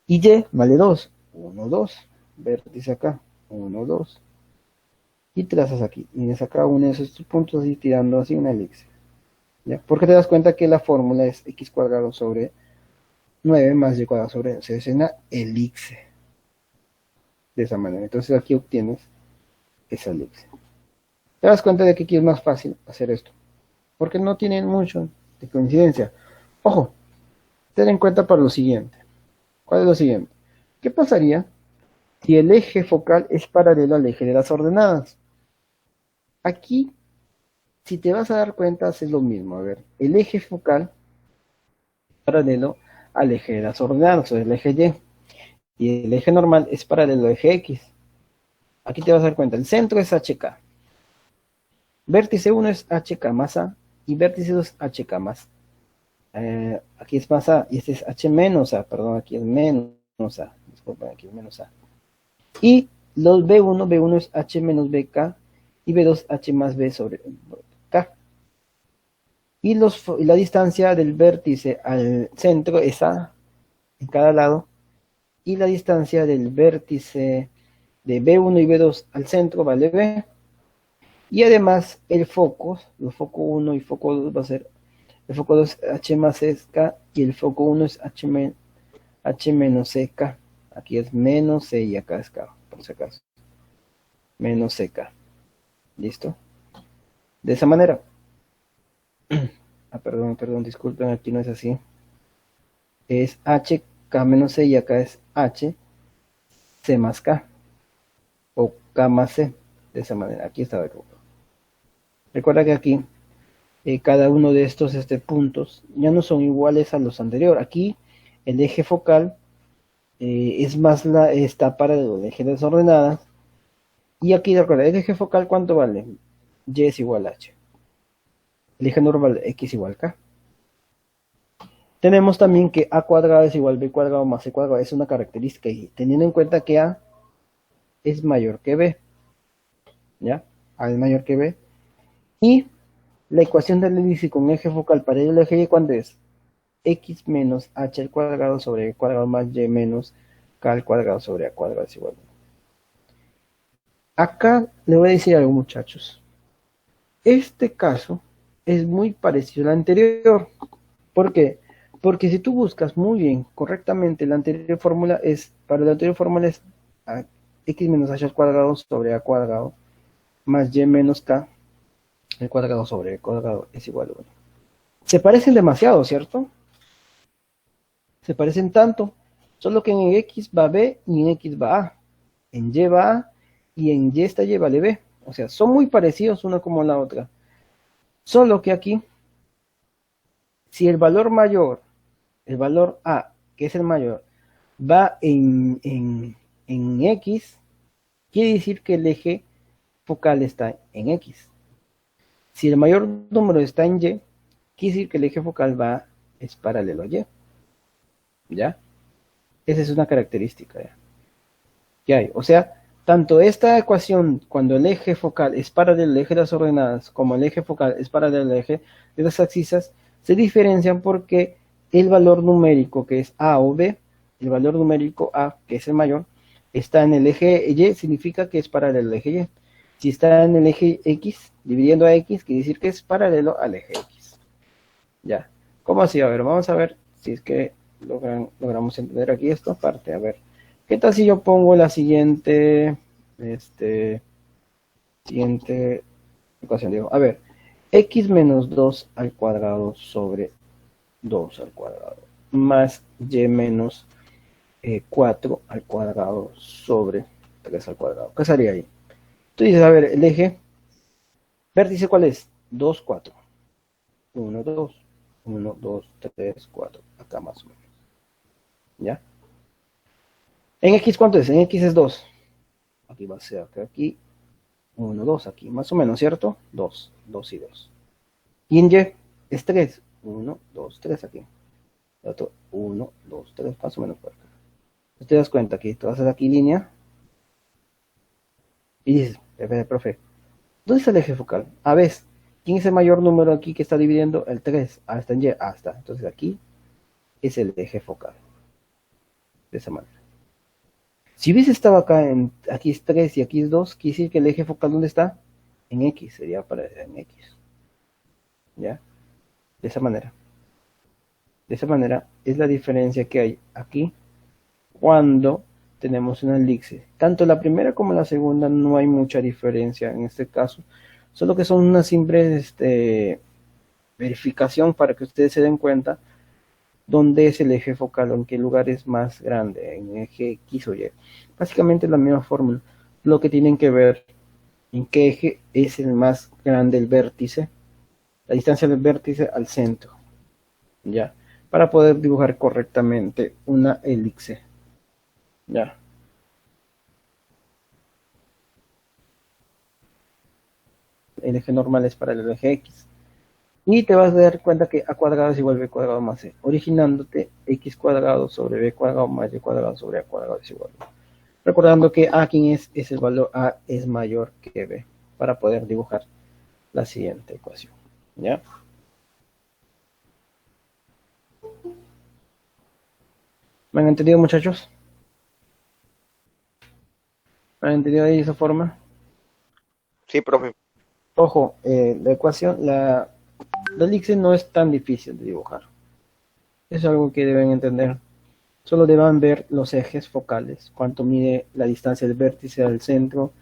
Y y vale 2. 1, 2. Vértice acá. 1, 2. Y trazas aquí. Tienes acá uno de esos puntos y tirando así una elipse. ¿Ya? Porque te das cuenta que la fórmula es x cuadrado sobre 9 más y cuadrado sobre 11. Es una elipse. De esa manera. Entonces aquí obtienes esa elipse. Te das cuenta de que aquí es más fácil hacer esto. Porque no tienen mucho de coincidencia. Ojo, ten en cuenta para lo siguiente. ¿Cuál es lo siguiente? ¿Qué pasaría si el eje focal es paralelo al eje de las ordenadas? Aquí, si te vas a dar cuenta, es lo mismo. A ver, el eje focal es paralelo al eje de las ordenadas, o el eje Y. Y el eje normal es paralelo al eje X. Aquí te vas a dar cuenta, el centro es HK. Vértice 1 es HK más A y vértice 2 es HK más aquí es más A y este es H menos A, perdón, aquí es menos A, disculpen, aquí es menos A. Y los B1 es H menos BK y B2H más B sobre K. Y la distancia del vértice al centro es A en cada lado, y la distancia del vértice de B1 y B2 al centro vale B. Y además el foco 1 y foco 2 va a ser, el foco 2 es H más K y el foco 1 es H menos CK. Aquí es menos C y acá es K, por si acaso. Menos CK. ¿Listo? De esa manera. Perdón, disculpen, aquí no es así. Es HK menos C y acá es H C más K. O K más C. De esa manera. Aquí está el grupo. Recuerda que aquí cada uno de estos puntos ya no son iguales a los anteriores. Aquí el eje focal es más está para el eje de las ordenadas. Y aquí recuerda, el eje focal, ¿cuánto vale? Y es igual a H. El eje normal X igual a K. Tenemos también que A cuadrado es igual a B cuadrado más C cuadrado. Es una característica y teniendo en cuenta que A es mayor que B. ¿Ya? A es mayor que B. Y la ecuación del elipse con eje focal para el eje Y, ¿cuánto es? X menos H al cuadrado sobre B cuadrado más Y menos K al cuadrado sobre A cuadrado es igual. Acá le voy a decir algo, muchachos. Este caso es muy parecido al anterior. ¿Por qué? Porque si tú buscas muy bien, correctamente, la anterior fórmula es, para la anterior fórmula es X menos H al cuadrado sobre A cuadrado más Y menos K al cuadrado sobre B cuadrado es igual a 1. Se parecen demasiado, ¿cierto? Se parecen tanto, solo que en X va B y en X va A. En Y va A y en Y esta Y vale B. O sea, son muy parecidos una como la otra. Solo que aquí, si el valor mayor, el valor A, que es el mayor, va en X, quiere decir que el eje focal está en X. Si el mayor número está en Y, quiere decir que el eje focal es paralelo a Y. ¿Ya? Esa es una característica, ¿ya? Que hay. O sea, tanto esta ecuación, cuando el eje focal es paralelo al eje de las ordenadas, como el eje focal es paralelo al eje de las abscisas, se diferencian porque el valor numérico que es A o B, el valor numérico A, que es el mayor, está en el eje Y, significa que es paralelo al eje Y. Si está en el eje X, dividiendo a X, quiere decir que es paralelo al eje X. Ya. ¿Cómo así? A ver, vamos a ver si es que logramos entender aquí esta parte. A ver, ¿qué tal si yo pongo la siguiente ecuación? Digo, a ver, X menos 2 al cuadrado sobre 2 al cuadrado más Y menos 4 al cuadrado sobre 3 al cuadrado. ¿Qué sería ahí? Tú dices, a ver, el eje vértice, ¿cuál es? 2, 4. 1, 2. 1, 2, 3, 4. Acá más o menos. ¿Ya? En X, ¿cuánto es? En X es 2. Aquí va a ser aquí. 1, 2 aquí. Más o menos, ¿cierto? 2. 2 y 2. Y en Y es 3. 1, 2, 3 aquí. Otro 1, 2, 3. Más o menos por acá. Te das cuenta que tú haces aquí línea. Y dices, profe, ¿dónde está el eje focal? A ver, ¿quién es el mayor número aquí que está dividiendo? El 3. Ah, está en Y. Ah, está. Entonces aquí es el eje focal. De esa manera. Si hubiese estado acá, aquí es 3 y aquí es 2, quiere decir que el eje focal, ¿dónde está? En X, sería para en X. ¿Ya? De esa manera. De esa manera es la diferencia que hay aquí cuando tenemos una elipse. Tanto la primera como la segunda no hay mucha diferencia en este caso, solo que son una simple verificación para que ustedes se den cuenta dónde es el eje focal o en qué lugar es más grande, en eje X o Y. Básicamente la misma fórmula. Lo que tienen que ver en qué eje es el más grande el vértice, la distancia del vértice al centro, ¿ya? Para poder dibujar correctamente una elipse, ¿ya? El eje normal es para el eje X. Y te vas a dar cuenta que A cuadrado es igual a B cuadrado más C, originándote X cuadrado sobre B cuadrado más Y cuadrado sobre A cuadrado es igual a. Recordando que A, ¿quién es? Es el valor A es mayor que B. para poder dibujar la siguiente ecuación. ¿Ya? ¿Me han entendido, muchachos? ¿Me han entendido de esa forma? Sí, profe. Ojo, la ecuación, la elipse no es tan difícil de dibujar. Es algo que deben entender. Solo deban ver los ejes focales, cuánto mide la distancia del vértice al centro,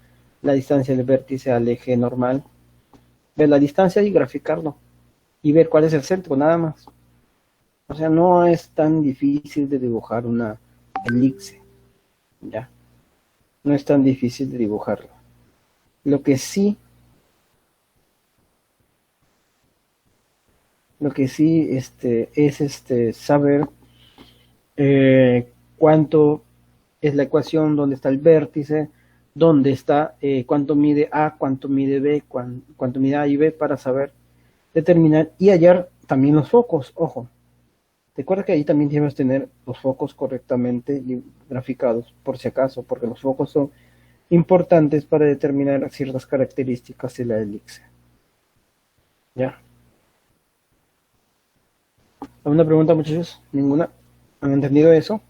la distancia del vértice al eje normal. Ver la distancia y graficarlo. Y ver cuál es el centro, nada más. O sea, no es tan difícil de dibujar una elipse. ¿Ya? No es tan difícil de dibujarlo. Lo que sí es saber cuánto es la ecuación, dónde está el vértice, dónde está, cuánto mide A, cuánto mide B, cuánto mide A y B, para saber determinar y hallar también los focos. Ojo, recuerda que ahí también debes tener los focos correctamente graficados, por si acaso, porque los focos son importantes para determinar ciertas características de la elipse. ¿Ya? ¿Alguna pregunta, muchachos? ¿Ninguna? ¿Han entendido eso?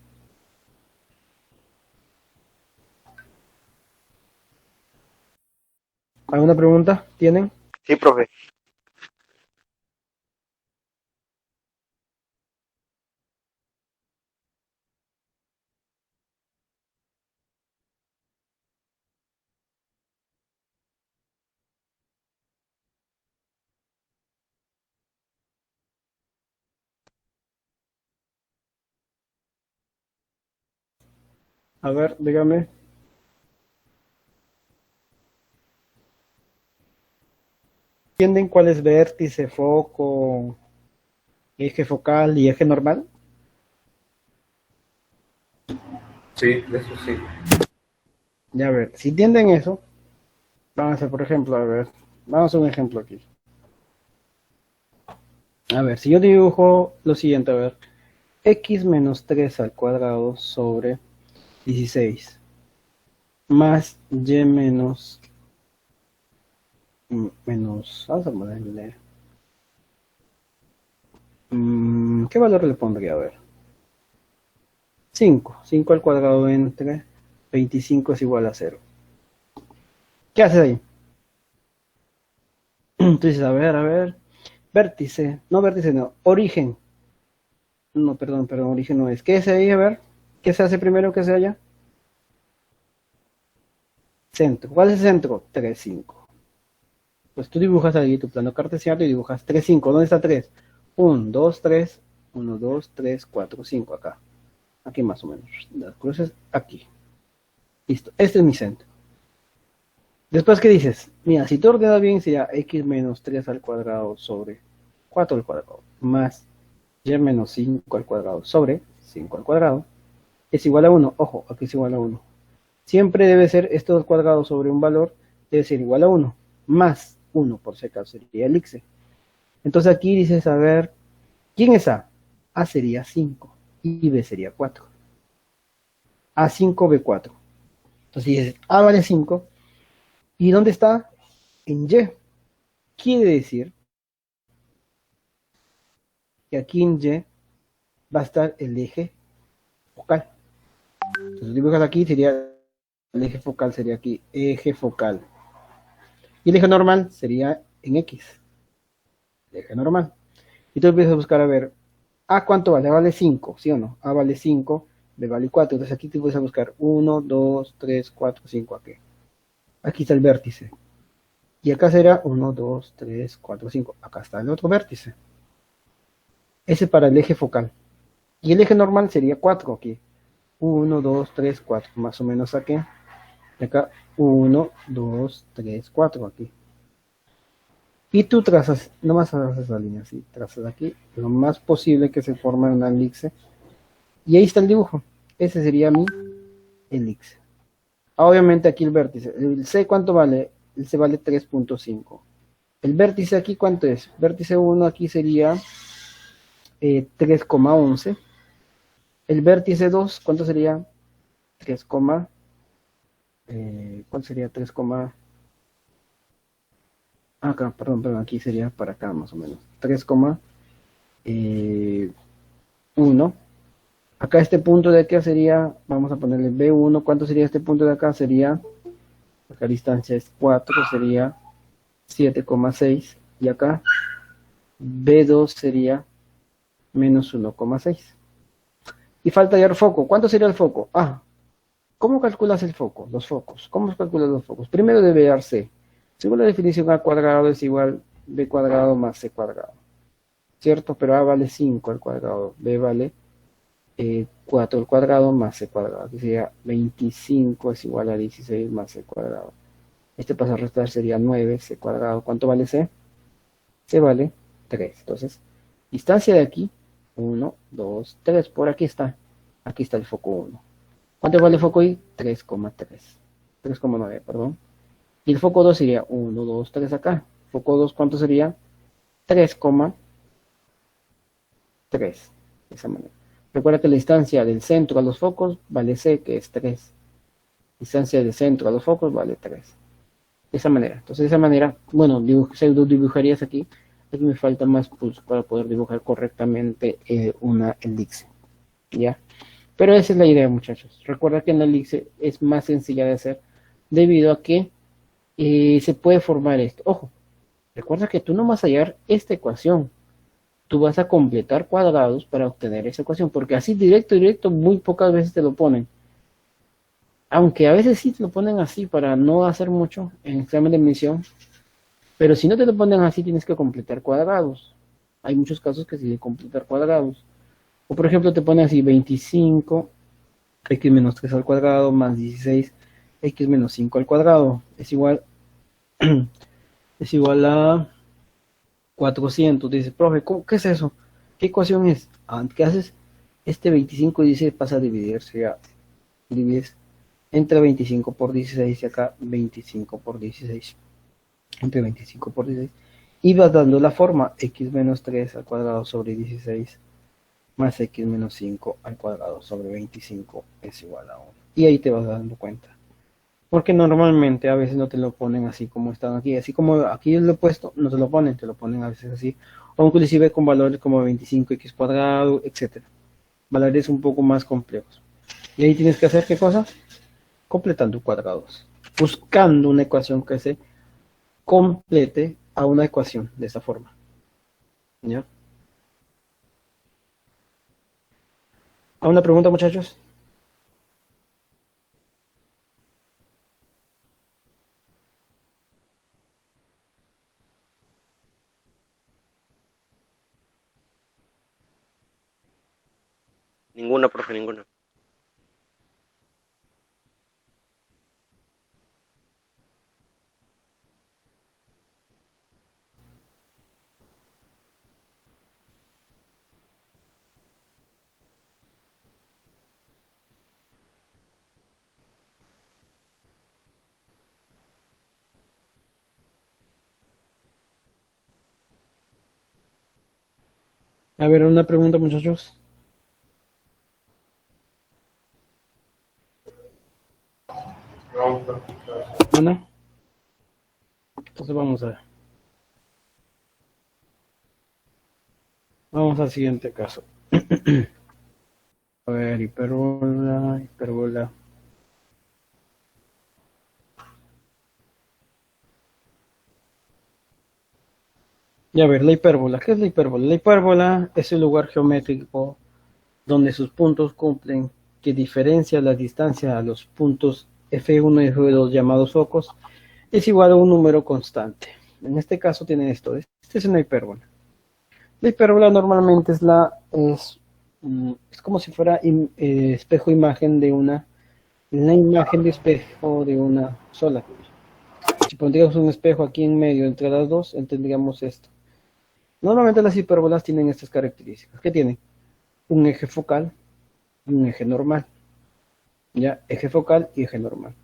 ¿Alguna pregunta tienen? Sí, profe. A ver, dígame. ¿Entienden cuál es vértice, foco, eje focal y eje normal? Sí, eso sí. Ya, a ver, si entienden eso, vamos a hacer, por ejemplo, a ver, vamos a hacer un ejemplo aquí. A ver, si yo dibujo lo siguiente, a ver, x menos 3 al cuadrado sobre 16 más y vamos a ponerle, ¿qué valor le pondría? A ver, 5 al cuadrado entre 25 es igual a 0. ¿Qué haces ahí? Entonces, a ver, vértice, no, origen. No, perdón, origen no es. ¿Qué es ahí? A ver, ¿qué se hace primero que se haya? Centro. ¿Cuál es el centro? 3, 5. Pues tú dibujas ahí tu plano cartesiano y dibujas 3, 5. ¿Dónde está 3? 1, 2, 3, 1, 2, 3, 4, 5 acá. Aquí más o menos. Las cruces aquí. Listo, este es mi centro. Después, ¿qué dices? Mira, si tú ordenas bien, sería x menos 3 al cuadrado sobre 4 al cuadrado más y menos 5 al cuadrado sobre 5 al cuadrado es igual a 1. Ojo, aquí es igual a 1. Siempre debe ser esto al cuadrado sobre un valor, debe ser igual a 1, más 1, por si acaso sería el x. Entonces aquí dices, a ver, ¿quién es A? A sería 5 y B sería 4. A5, B4. Entonces dices, A vale 5. ¿Y dónde está? En Y. Quiere decir que aquí en Y va a estar el eje focal. Entonces dibujas aquí, sería el eje focal, sería aquí, eje focal. Y el eje normal sería en X, el eje normal. Y tú empiezas a buscar, a ver, A cuánto vale, vale 5, ¿sí o no? A vale 5, B vale 4. Entonces aquí te puedes a buscar 1, 2, 3, 4, 5 aquí. Aquí está el vértice. Y acá será 1, 2, 3, 4, 5. Acá está el otro vértice. Ese para el eje focal. Y el eje normal sería 4 aquí. 1, 2, 3, 4. Más o menos aquí. Y acá 1, 2, 3, 4 aquí. Y tú trazas, nomás haces la línea así, trazas aquí, lo más posible que se forme una elipse. Y ahí está el dibujo. Ese sería mi elipse. Obviamente aquí el vértice. ¿El C cuánto vale? El C vale 3.5. ¿El vértice aquí cuánto es? Vértice 1 aquí sería 3,11. El vértice 2, ¿cuánto sería? 3, ¿cuál sería 3, Acá, perdón, aquí sería para acá más o menos. 3,1. Acá este punto de acá sería, vamos a ponerle B1. ¿Cuánto sería este punto de acá? Sería, acá la distancia es 4, sería 7,6. Y acá B2 sería menos 1,6. Y falta hallar foco. ¿Cuánto sería el foco? ¿Cómo calculas el foco? Los focos. ¿Cómo se calculan los focos? Primero debe dar C. Según la definición, A cuadrado es igual B cuadrado más C cuadrado. ¿Cierto? Pero A vale 5 al cuadrado. B vale 4 al cuadrado más C cuadrado. Aquí sería 25 es igual a 16 más C cuadrado. Este pasa a restar, sería 9 C cuadrado. ¿Cuánto vale C? C vale 3. Entonces, distancia de aquí, 1, 2, 3. Por aquí está. Aquí está el foco 1. ¿Cuánto vale el foco I? 3,3. 3,9, perdón. Y el foco 2 sería 1, 2, 3 acá. Foco 2, ¿cuánto sería? 3,3. De esa manera. Recuerda que la distancia del centro a los focos vale C, que es 3. Distancia del centro a los focos vale 3. De esa manera. Entonces, de esa manera, bueno, pseudo dibujarías aquí. Aquí me falta más pulso para poder dibujar correctamente una elipse. ¿Ya? Pero esa es la idea, muchachos. Recuerda que la elipse es más sencilla de hacer debido a que se puede formar esto. Ojo, recuerda que tú no vas a hallar esta ecuación. Tú vas a completar cuadrados para obtener esa ecuación, porque así directo, muy pocas veces te lo ponen. Aunque a veces sí te lo ponen así para no hacer mucho en examen de admisión, pero si no te lo ponen así tienes que completar cuadrados. Hay muchos casos que sí de completar cuadrados. O por ejemplo te ponen así 25 x menos 3 al cuadrado más 16 x menos 5 al cuadrado es igual a 400. Dices, profe, ¿qué es eso? ¿Qué ecuación es? ¿Qué haces? Este 25 dice pasa a dividirse, ya divides entre 25 por 16 y acá 25 por 16. Entre 25 por 16. Y vas dando la forma x menos 3 al cuadrado sobre 16 más x menos 5 al cuadrado sobre 25 es igual a 1. Y ahí te vas dando cuenta. Porque normalmente a veces no te lo ponen así como están aquí. Así como aquí lo he puesto, no te lo ponen, te lo ponen a veces así. O inclusive con valores como 25x cuadrado, etc. Valores un poco más complejos. Y ahí tienes que hacer ¿qué cosa? Completando cuadrados. Buscando una ecuación que se complete a una ecuación de esta forma. ¿Ya? ¿A una pregunta, muchachos? Ninguna, profe, ninguna. A ver, una pregunta, muchachos. No, ¿Una? Entonces vamos a ver. Vamos al siguiente caso. A ver, hipérbola. Y a ver, la hipérbola. ¿Qué es la hipérbola? La hipérbola es el lugar geométrico donde sus puntos cumplen que diferencia la distancia a los puntos F1 y F2 llamados focos es igual a un número constante. En este caso tiene esto. Esta es una hipérbola. La hipérbola normalmente es como si fuera espejo imagen de la imagen de espejo de una sola. Si pondríamos un espejo aquí en medio entre las dos, tendríamos esto. Normalmente las hipérbolas tienen estas características. ¿Qué tienen? Un eje focal y un eje normal. ¿Ya? Eje focal y eje normal.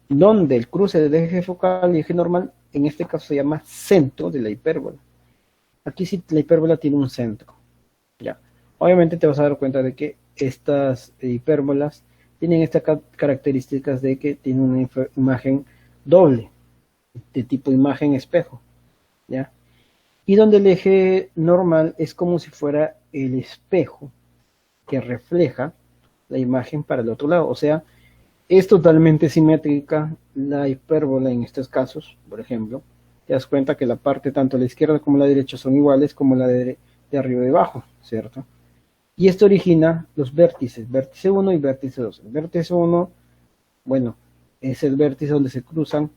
Donde el cruce del eje focal y eje normal, en este caso se llama centro de la hipérbola. Aquí sí la hipérbola tiene un centro. ¿Ya? Obviamente te vas a dar cuenta de que estas hipérbolas tienen estas características de que tienen una imagen doble, de tipo imagen espejo. ¿ya? Y donde el eje normal es como si fuera el espejo que refleja la imagen para el otro lado. O sea, es totalmente simétrica la hipérbola en estos casos, por ejemplo. Te das cuenta que la parte tanto la izquierda como la derecha son iguales como la de arriba y abajo, ¿cierto? Y esto origina los vértices, vértice 1 y vértice 2. El vértice 1, bueno, es el vértice donde se cruzan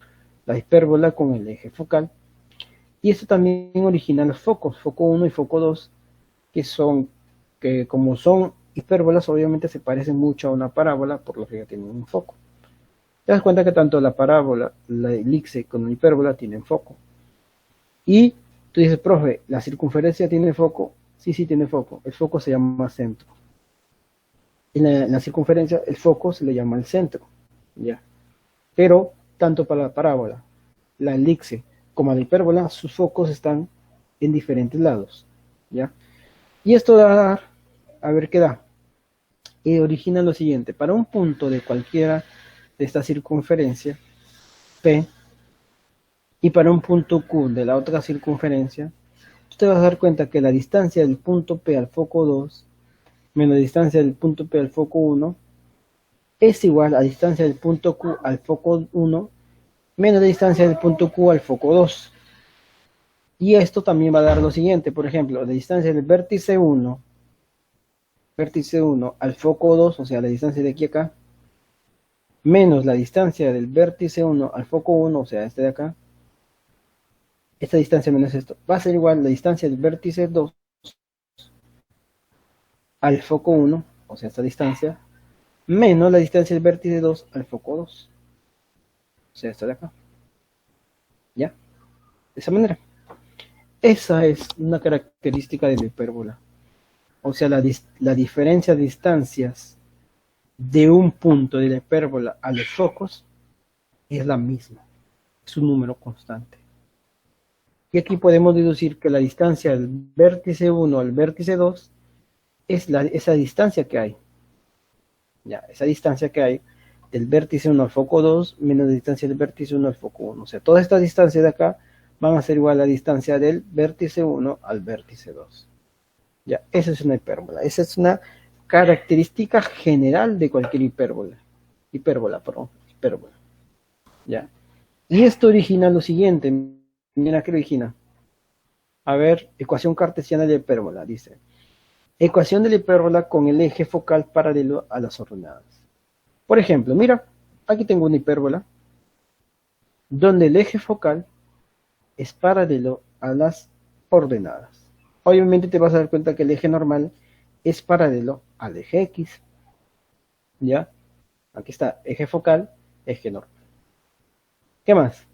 la hipérbola con el eje focal. Y esto también origina los focos, foco 1 y foco 2, que como son hipérbolas, obviamente se parecen mucho a una parábola, por lo que ya tienen un foco. Te das cuenta que tanto la parábola, la elipse con la hipérbola tienen foco. Y tú dices, profe, ¿la circunferencia tiene foco? Sí, sí tiene foco. El foco se llama centro. En la circunferencia, el foco se le llama el centro. ¿Ya? Pero, tanto para la parábola, la elipse, como la hipérbola, sus focos están en diferentes lados. ¿Ya? Y esto da, a ver qué da. Origina lo siguiente. Para un punto de cualquiera de esta circunferencia, P, y para un punto Q de la otra circunferencia, tú te vas a dar cuenta que la distancia del punto P al foco 2 menos la distancia del punto P al foco 1 es igual a la distancia del punto Q al foco 1 menos la distancia del punto Q al foco 2. Y esto también va a dar lo siguiente, por ejemplo, la distancia del vértice 1 al foco 2, o sea, la distancia de aquí a acá, menos la distancia del vértice 1 al foco 1, o sea, este de acá, esta distancia menos esto, va a ser igual a la distancia del vértice 2 al foco 1, o sea, esta distancia, menos la distancia del vértice 2 al foco 2, o sea, esta de acá. ¿Ya? De esa manera. Esa es una característica de la hipérbola. O sea, la diferencia de distancias de un punto de la hipérbola a los focos es la misma. Es un número constante. Y aquí podemos deducir que la distancia del vértice 1 al vértice 2 es esa distancia que hay. Ya, esa distancia que hay del vértice 1 al foco 2 menos la distancia del vértice 1 al foco 1. O sea, todas estas distancias de acá van a ser igual a la distancia del vértice 1 al vértice 2. Ya, esa es una hipérbola. Esa es una característica general de cualquier hipérbola. Hipérbola. Ya. Y esto origina lo siguiente. Mira qué origina. A ver, ecuación cartesiana de hipérbola, dice. Ecuación de la hipérbola con el eje focal paralelo a las ordenadas. Por ejemplo, mira, aquí tengo una hipérbola donde el eje focal es paralelo a las ordenadas. Obviamente te vas a dar cuenta que el eje normal es paralelo al eje X. ¿Ya? Aquí está, eje focal, eje normal. ¿Qué más?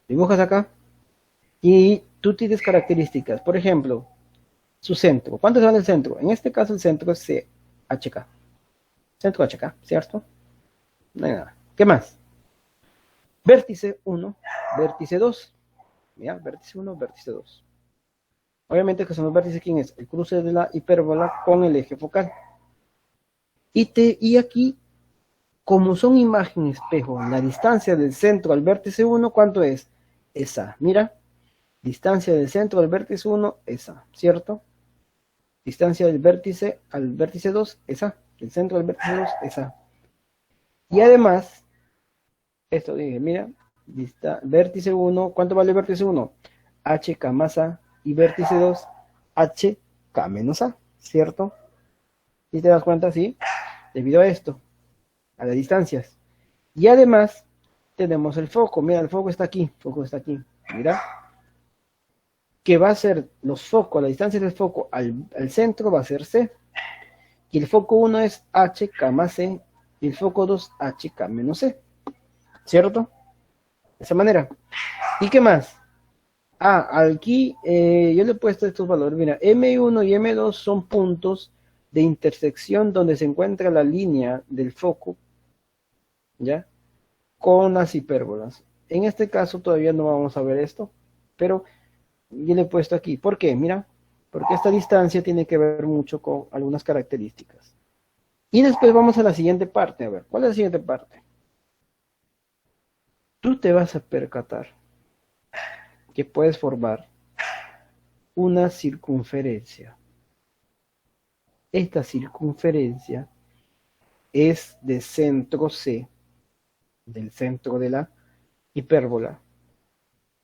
Dibujas acá y tú tienes características. Por ejemplo, su centro. ¿Cuánto se va el centro? En este caso el centro es CHK. Centro HK, ¿cierto? No hay nada. ¿Qué más? Vértice 1, vértice 2. ¿Ya? Vértice 1, vértice 2. Obviamente que son los vértices, ¿quién es? El cruce de la hipérbola con el eje focal. Y aquí, como son imagen espejo, la distancia del centro al vértice 1, ¿cuánto es? Esa. Mira, distancia del centro al vértice 1, esa, ¿cierto? Distancia del vértice al vértice 2, esa. Del centro al vértice 2, esa. Y además, esto dije, mira, vértice 1, ¿cuánto vale el vértice 1? HK más A. Y vértice 2, HK menos A, ¿cierto? ¿Y te das cuenta? Sí, debido a esto, a las distancias. Y además, tenemos el foco. Mira, el foco está aquí, Mira, que va a ser los focos, la distancia del foco al centro va a ser C. Y el foco 1 es HK más C. Y el foco 2, HK menos C. ¿Cierto? De esa manera. ¿Y qué más? Aquí yo le he puesto estos valores. Mira, M1 y M2 son puntos de intersección donde se encuentra la línea del foco, ¿ya? Con las hipérbolas. En este caso todavía no vamos a ver esto, pero yo le he puesto aquí. ¿Por qué? Mira, porque esta distancia tiene que ver mucho con algunas características. Y después vamos a la siguiente parte. A ver, ¿cuál es la siguiente parte? Tú te vas a percatar que puedes formar una circunferencia. Esta circunferencia es de centro C, del centro de la hipérbola,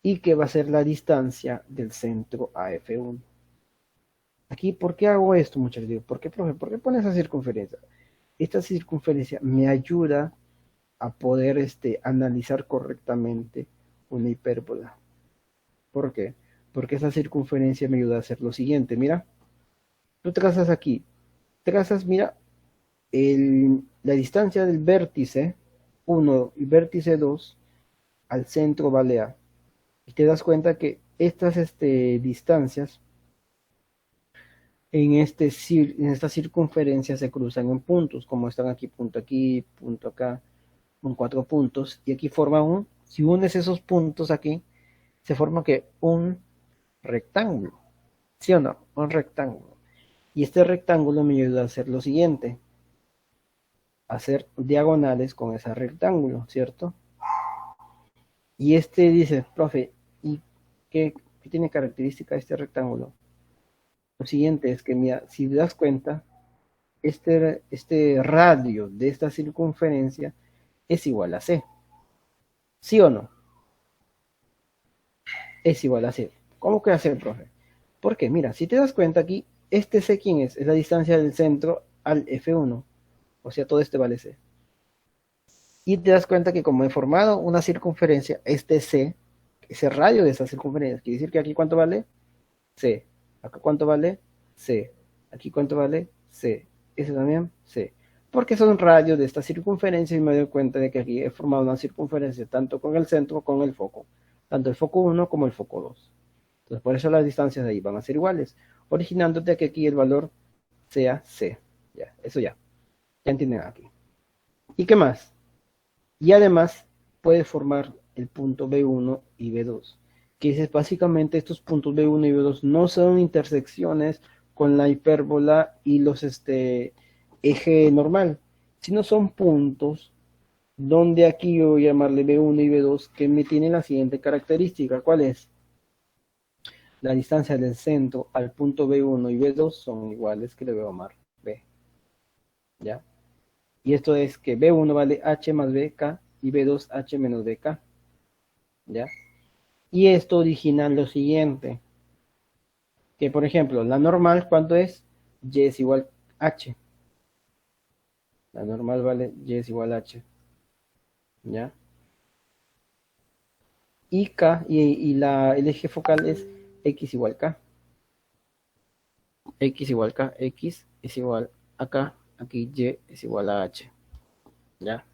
y que va a ser la distancia del centro a F1. Aquí, ¿por qué hago esto, muchachos? Digo, ¿por qué, profe? ¿Por qué pone esa circunferencia? Esta circunferencia me ayuda a poder analizar correctamente una hipérbola. ¿Por qué? Porque esa circunferencia me ayuda a hacer lo siguiente. Mira, tú trazas aquí, mira, la distancia del vértice 1 y vértice 2 al centro vale A. Y te das cuenta que estas distancias en esta circunferencia se cruzan en puntos, como están aquí, punto acá, con 4 puntos, y aquí forma si unes esos puntos aquí, se forma que un rectángulo, ¿sí o no? Un rectángulo. Y este rectángulo me ayuda a hacer lo siguiente, hacer diagonales con ese rectángulo, ¿cierto? Y dice, profe, ¿y qué tiene característica este rectángulo? Lo siguiente es que, mira, si te das cuenta, este radio de esta circunferencia es igual a C. ¿Sí o no? Es igual a C. ¿Cómo que hacer, profe? Porque, mira, si te das cuenta aquí, C, ¿quién es? Es la distancia del centro al F1. O sea, todo vale C. Y te das cuenta que como he formado una circunferencia, C, ese radio de esa circunferencia, quiere decir que aquí ¿cuánto vale? C. Acá ¿cuánto vale? C. Aquí ¿cuánto vale? C. Ese también, C. Porque son radios de esta circunferencia y me doy cuenta de que aquí he formado una circunferencia tanto con el centro como con el foco. Tanto el foco 1 como el foco 2. Entonces por eso las distancias de ahí van a ser iguales. Originándote que aquí el valor sea C. Ya, eso ya. Ya entienden aquí. ¿Y qué más? Y además puede formar el punto B1 y B2. Que es básicamente estos puntos B1 y B2 no son intersecciones con la hipérbola y los eje normal, sino son puntos donde aquí yo voy a llamarle B1 y B2 que me tienen la siguiente característica. ¿Cuál es? La distancia del centro al punto B1 y B2 son iguales, que le voy a llamar B. ¿Ya? Y esto es que B1 vale H más BK y B2 H menos BK. ¿Ya? Y esto origina lo siguiente. Que por ejemplo, la normal, ¿cuánto es? Y es igual a H. La normal vale Y es igual a H. ¿Ya? Y K, y el eje focal es X igual K. X igual K, X es igual a K, aquí Y es igual a H. ¿Ya?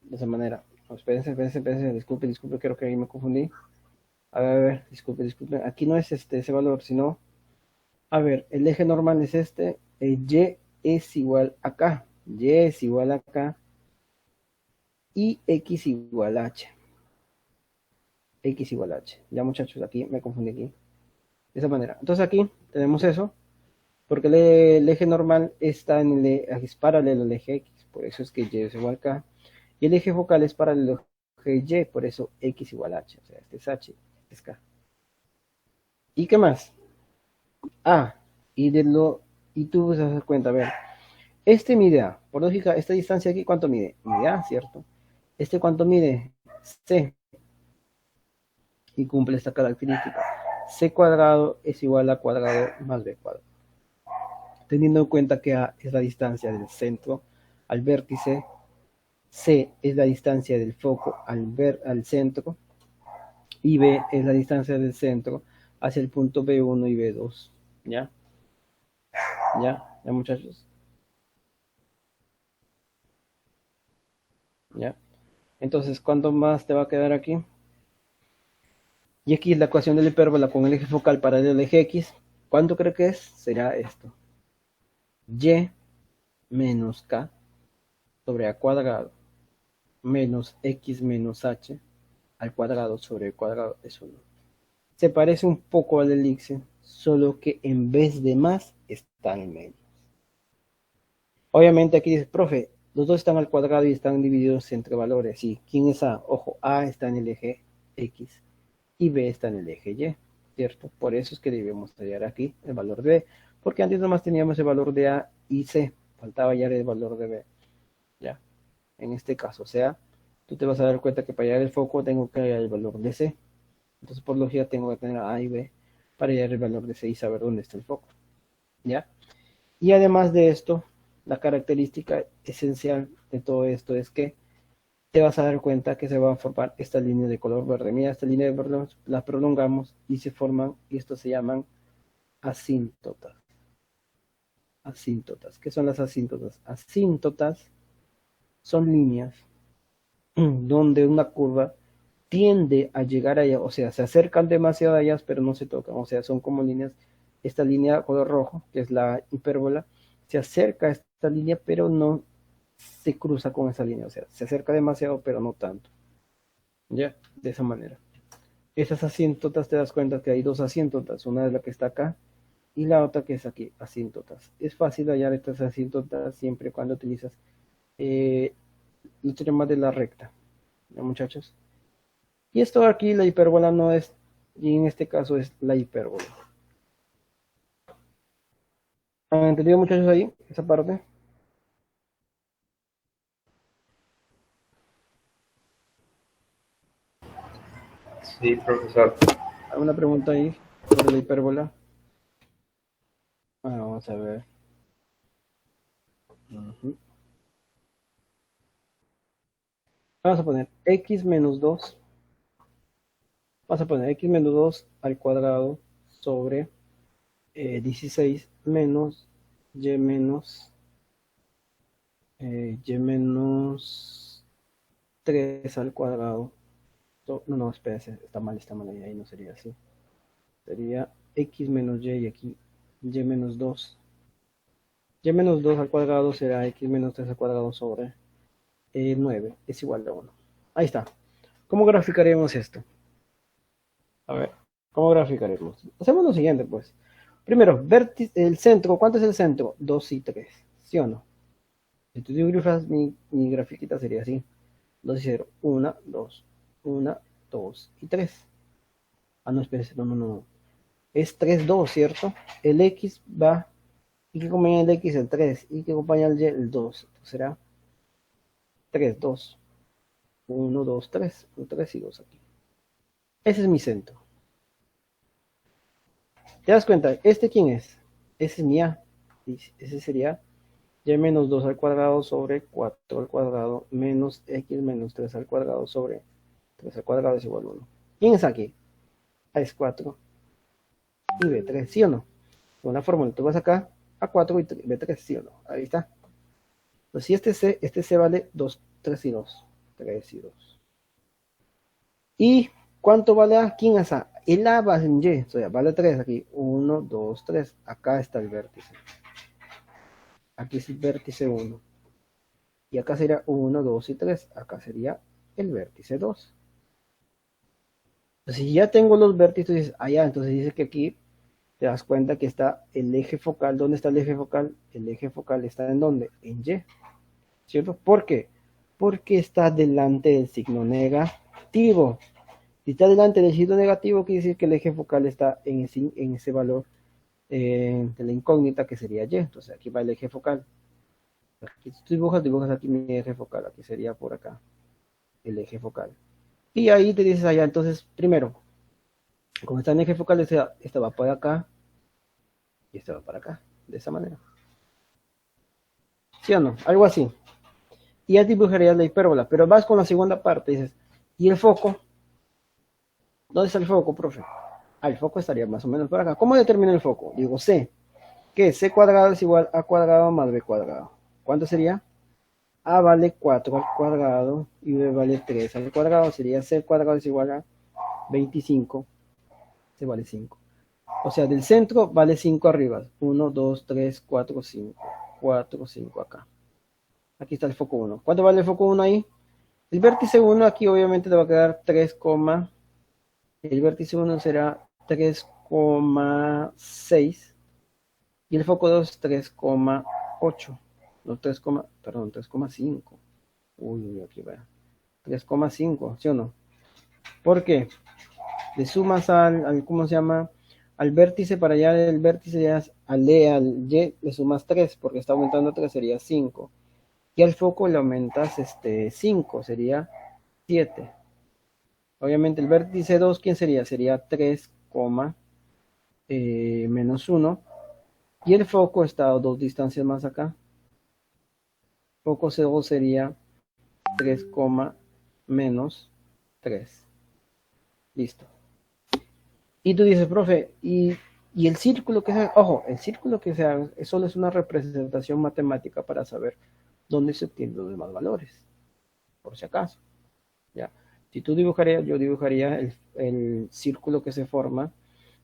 De esa manera. No, espérense, disculpe, creo que ahí me confundí. A ver, disculpe. Aquí no es ese valor, sino, a ver, el eje normal es Y es igual a K. Y es igual a K. Y X igual a H. X igual a H. Ya muchachos, aquí me confundí aquí. De esa manera. Entonces aquí tenemos eso. Porque el eje normal está es paralelo al eje X. Por eso es que Y es igual a K. Y el eje focal es paralelo al eje Y. Por eso X igual a H. O sea, este es H, este es K. ¿Y qué más? Y tú vas a dar cuenta, a ver, mide A, por lógica, esta distancia aquí, ¿cuánto mide? Mide A, ¿cierto? ¿Cuánto mide? C. Y cumple esta característica. C cuadrado es igual a cuadrado más B cuadrado. Teniendo en cuenta que A es la distancia del centro al vértice, C es la distancia del foco al centro, y B es la distancia del centro hacia el punto B1 y B2. ¿Ya? ¿Ya muchachos? ¿Ya? Entonces, ¿cuánto más te va a quedar aquí? Y aquí es la ecuación de la hipérbola con el eje focal paralelo al eje X. ¿Cuánto creo que es? Será esto. Y menos K sobre A cuadrado menos X menos H al cuadrado sobre el cuadrado es 1. Se parece un poco al elixir, solo que en vez de más está en menos. Obviamente aquí dice, profe, los dos están al cuadrado y están divididos entre valores. Sí, ¿quién es A? Ojo, A está en el eje X y B está en el eje Y, ¿cierto? Por eso es que debemos hallar aquí el valor de B, porque antes nomás teníamos el valor de A y C, faltaba hallar el valor de B, ¿ya? En este caso, o sea, tú te vas a dar cuenta que para hallar el foco tengo que hallar el valor de C, entonces por lógica tengo que tener A y B para hallar el valor de C y saber dónde está el foco, ¿ya? Y además de esto, la característica esencial de todo esto es que te vas a dar cuenta que se va a formar esta línea de color verde. Mira, esta línea de verde la prolongamos y se forman, y estos se llaman asíntotas. Asíntotas. ¿Qué son las asíntotas? Asíntotas son líneas donde una curva tiende a llegar allá, o sea, se acercan demasiado a ellas, pero no se tocan, o sea, son como líneas, esta línea color rojo, que es la hipérbola, se acerca a esta línea, pero no se cruza con esa línea, o sea, se acerca demasiado, pero no tanto, ya, de esa manera. Esas asíntotas te das cuenta que hay dos asíntotas, una es la que está acá y la otra que es aquí, asíntotas. Es fácil hallar estas asíntotas siempre cuando utilizas el teorema de la recta, ¿ya, muchachos? Y esto aquí, la hipérbola no es, y en este caso es la hipérbola. ¿Han entendido, muchachos, ahí, esa parte? Sí, profesor. ¿Alguna pregunta ahí sobre la hipérbola? Vamos a ver. Vamos a poner x menos 2. Vamos a poner x menos 2 al cuadrado sobre 16 menos y menos 3 al cuadrado. No, espérate, está mal ahí no sería así. Sería x menos y aquí y menos 2. Y menos 2 al cuadrado será x menos 3 al cuadrado sobre 9 es igual a 1. Ahí está. ¿Cómo graficaremos esto? A ver, ¿cómo graficaremos? Hacemos lo siguiente, pues. Primero, el centro. ¿Cuánto es el centro? 2 y 3. ¿Sí o no? Si tú dibujas mi grafiquita sería así. 2 y 0. 1, 2. 1, 2 y 3. Ah, no, espérese. No. Es 3, 2, ¿cierto? El X va. ¿Y qué acompaña el X? El 3. ¿Y qué acompaña el Y? El 2. Entonces será 3, 2. 1, 2, 3. 1, 3 y 2 aquí. Ese es mi centro. ¿Te das cuenta? ¿Este quién es? Ese es mi A. Y ese sería y menos 2 al cuadrado sobre 4 al cuadrado menos x menos 3 al cuadrado sobre 3 al cuadrado es igual a 1. ¿Quién es aquí? A es 4 y B3, ¿sí o no? Con la fórmula, tú vas acá a 4 y B3, ¿sí o no? Ahí está. Pues si este C vale 2, 3 y 2. 3 y 2. ¿Y cuánto vale A? ¿Quién es A? El A va en Y, o sea, vale 3 aquí. 1, 2, 3. Acá está el vértice. Aquí es el vértice 1. Y acá sería 1, 2 y 3. Acá sería el vértice 2. Entonces, si ya tengo los vértices allá, entonces dice que aquí te das cuenta que está el eje focal. ¿Dónde está el eje focal? El eje focal está en ¿dónde? En Y. ¿Cierto? ¿Por qué? Porque está delante del signo negativo. Si está delante del signo negativo, quiere decir que el eje focal está en ese valor de la incógnita que sería Y. Entonces aquí va el eje focal. Aquí tú dibujas aquí mi eje focal. Aquí sería por acá el eje focal. Y ahí te dices allá, entonces, primero, como está en eje focal, esta va para acá y esta va para acá, de esa manera. ¿Sí o no? Algo así. Y ya dibujarías la hipérbola, pero vas con la segunda parte, dices, ¿y el foco? ¿Dónde está el foco, profe? Ah, el foco estaría más o menos por acá. ¿Cómo determino el foco? Digo, C. ¿Qué? C cuadrado es igual a cuadrado más B cuadrado. ¿Cuánto sería? A vale 4 al cuadrado y B vale 3 al cuadrado. Sería C cuadrado es igual a 25. C vale 5. O sea, del centro vale 5 arriba. 1, 2, 3, 4, 5. 4, 5 acá. Aquí está el foco 1. ¿Cuánto vale el foco 1 ahí? El vértice 1 aquí obviamente te va a quedar 3, el vértice 1 será 3,6 y el foco 2 3,8. No, 3,5. Uy, aquí va. 3,5, ¿sí o no? ¿Por qué? Le sumas al ¿cómo se llama? Al vértice, para allá del vértice, ya al E, al Y, le sumas 3, porque está aumentando 3, sería 5. Y al foco le aumentas 5, sería 7. Obviamente el vértice 2, ¿quién sería? Sería 3, menos 1. Y el foco está a 2 distancias más acá. Foco C2 sería 3, menos 3. Listo. Y tú dices, profe, y el círculo que se, ojo, el círculo que se haga solo es una representación matemática para saber dónde se obtienen los demás valores, por si acaso. ¿Ya? Si tú dibujarías, yo dibujaría el círculo que se forma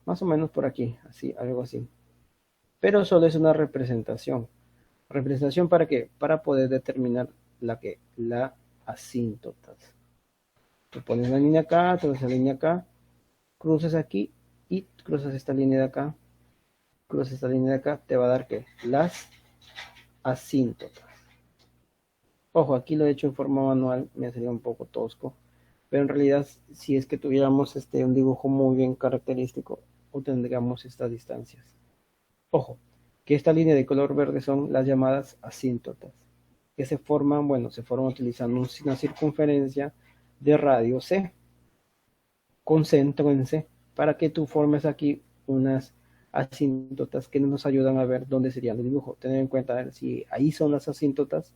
más o menos por aquí, así, algo así. Pero solo es una representación. ¿Representación para qué? Para poder determinar la asíntota. Tú pones la línea acá, tú pones la línea acá, cruzas aquí y cruzas esta línea de acá, cruzas esta línea de acá, te va a dar ¿qué? Las asíntotas. Ojo, aquí lo he hecho en forma manual, me sería un poco tosco, pero en realidad si es que tuviéramos un dibujo muy bien característico, obtendríamos estas distancias. Ojo, que esta línea de color verde son las llamadas asíntotas, que se forman, bueno, se forman utilizando una circunferencia de radio C, con centro en C, para que tú formes aquí unas asíntotas que nos ayudan a ver dónde sería el dibujo. Tener en cuenta si ahí son las asíntotas,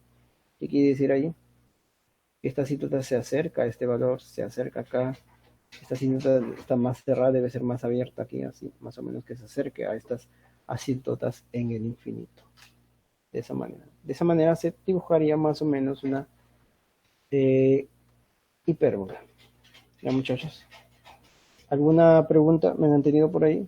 ¿qué quiere decir ahí? Esta asíntota se acerca a este valor, se acerca acá. Esta asíntota está más cerrada, debe ser más abierta aquí, así, más o menos que se acerque a estas asíntotas en el infinito. De esa manera. De esa manera se dibujaría más o menos una hipérbola. ¿Ya, muchachos? ¿Alguna pregunta? ¿Me han tenido por ahí?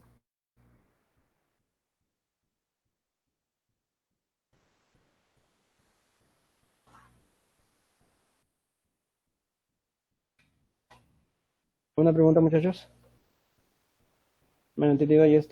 ¿Una pregunta, muchachos? ¿Me han entendido ahí esto?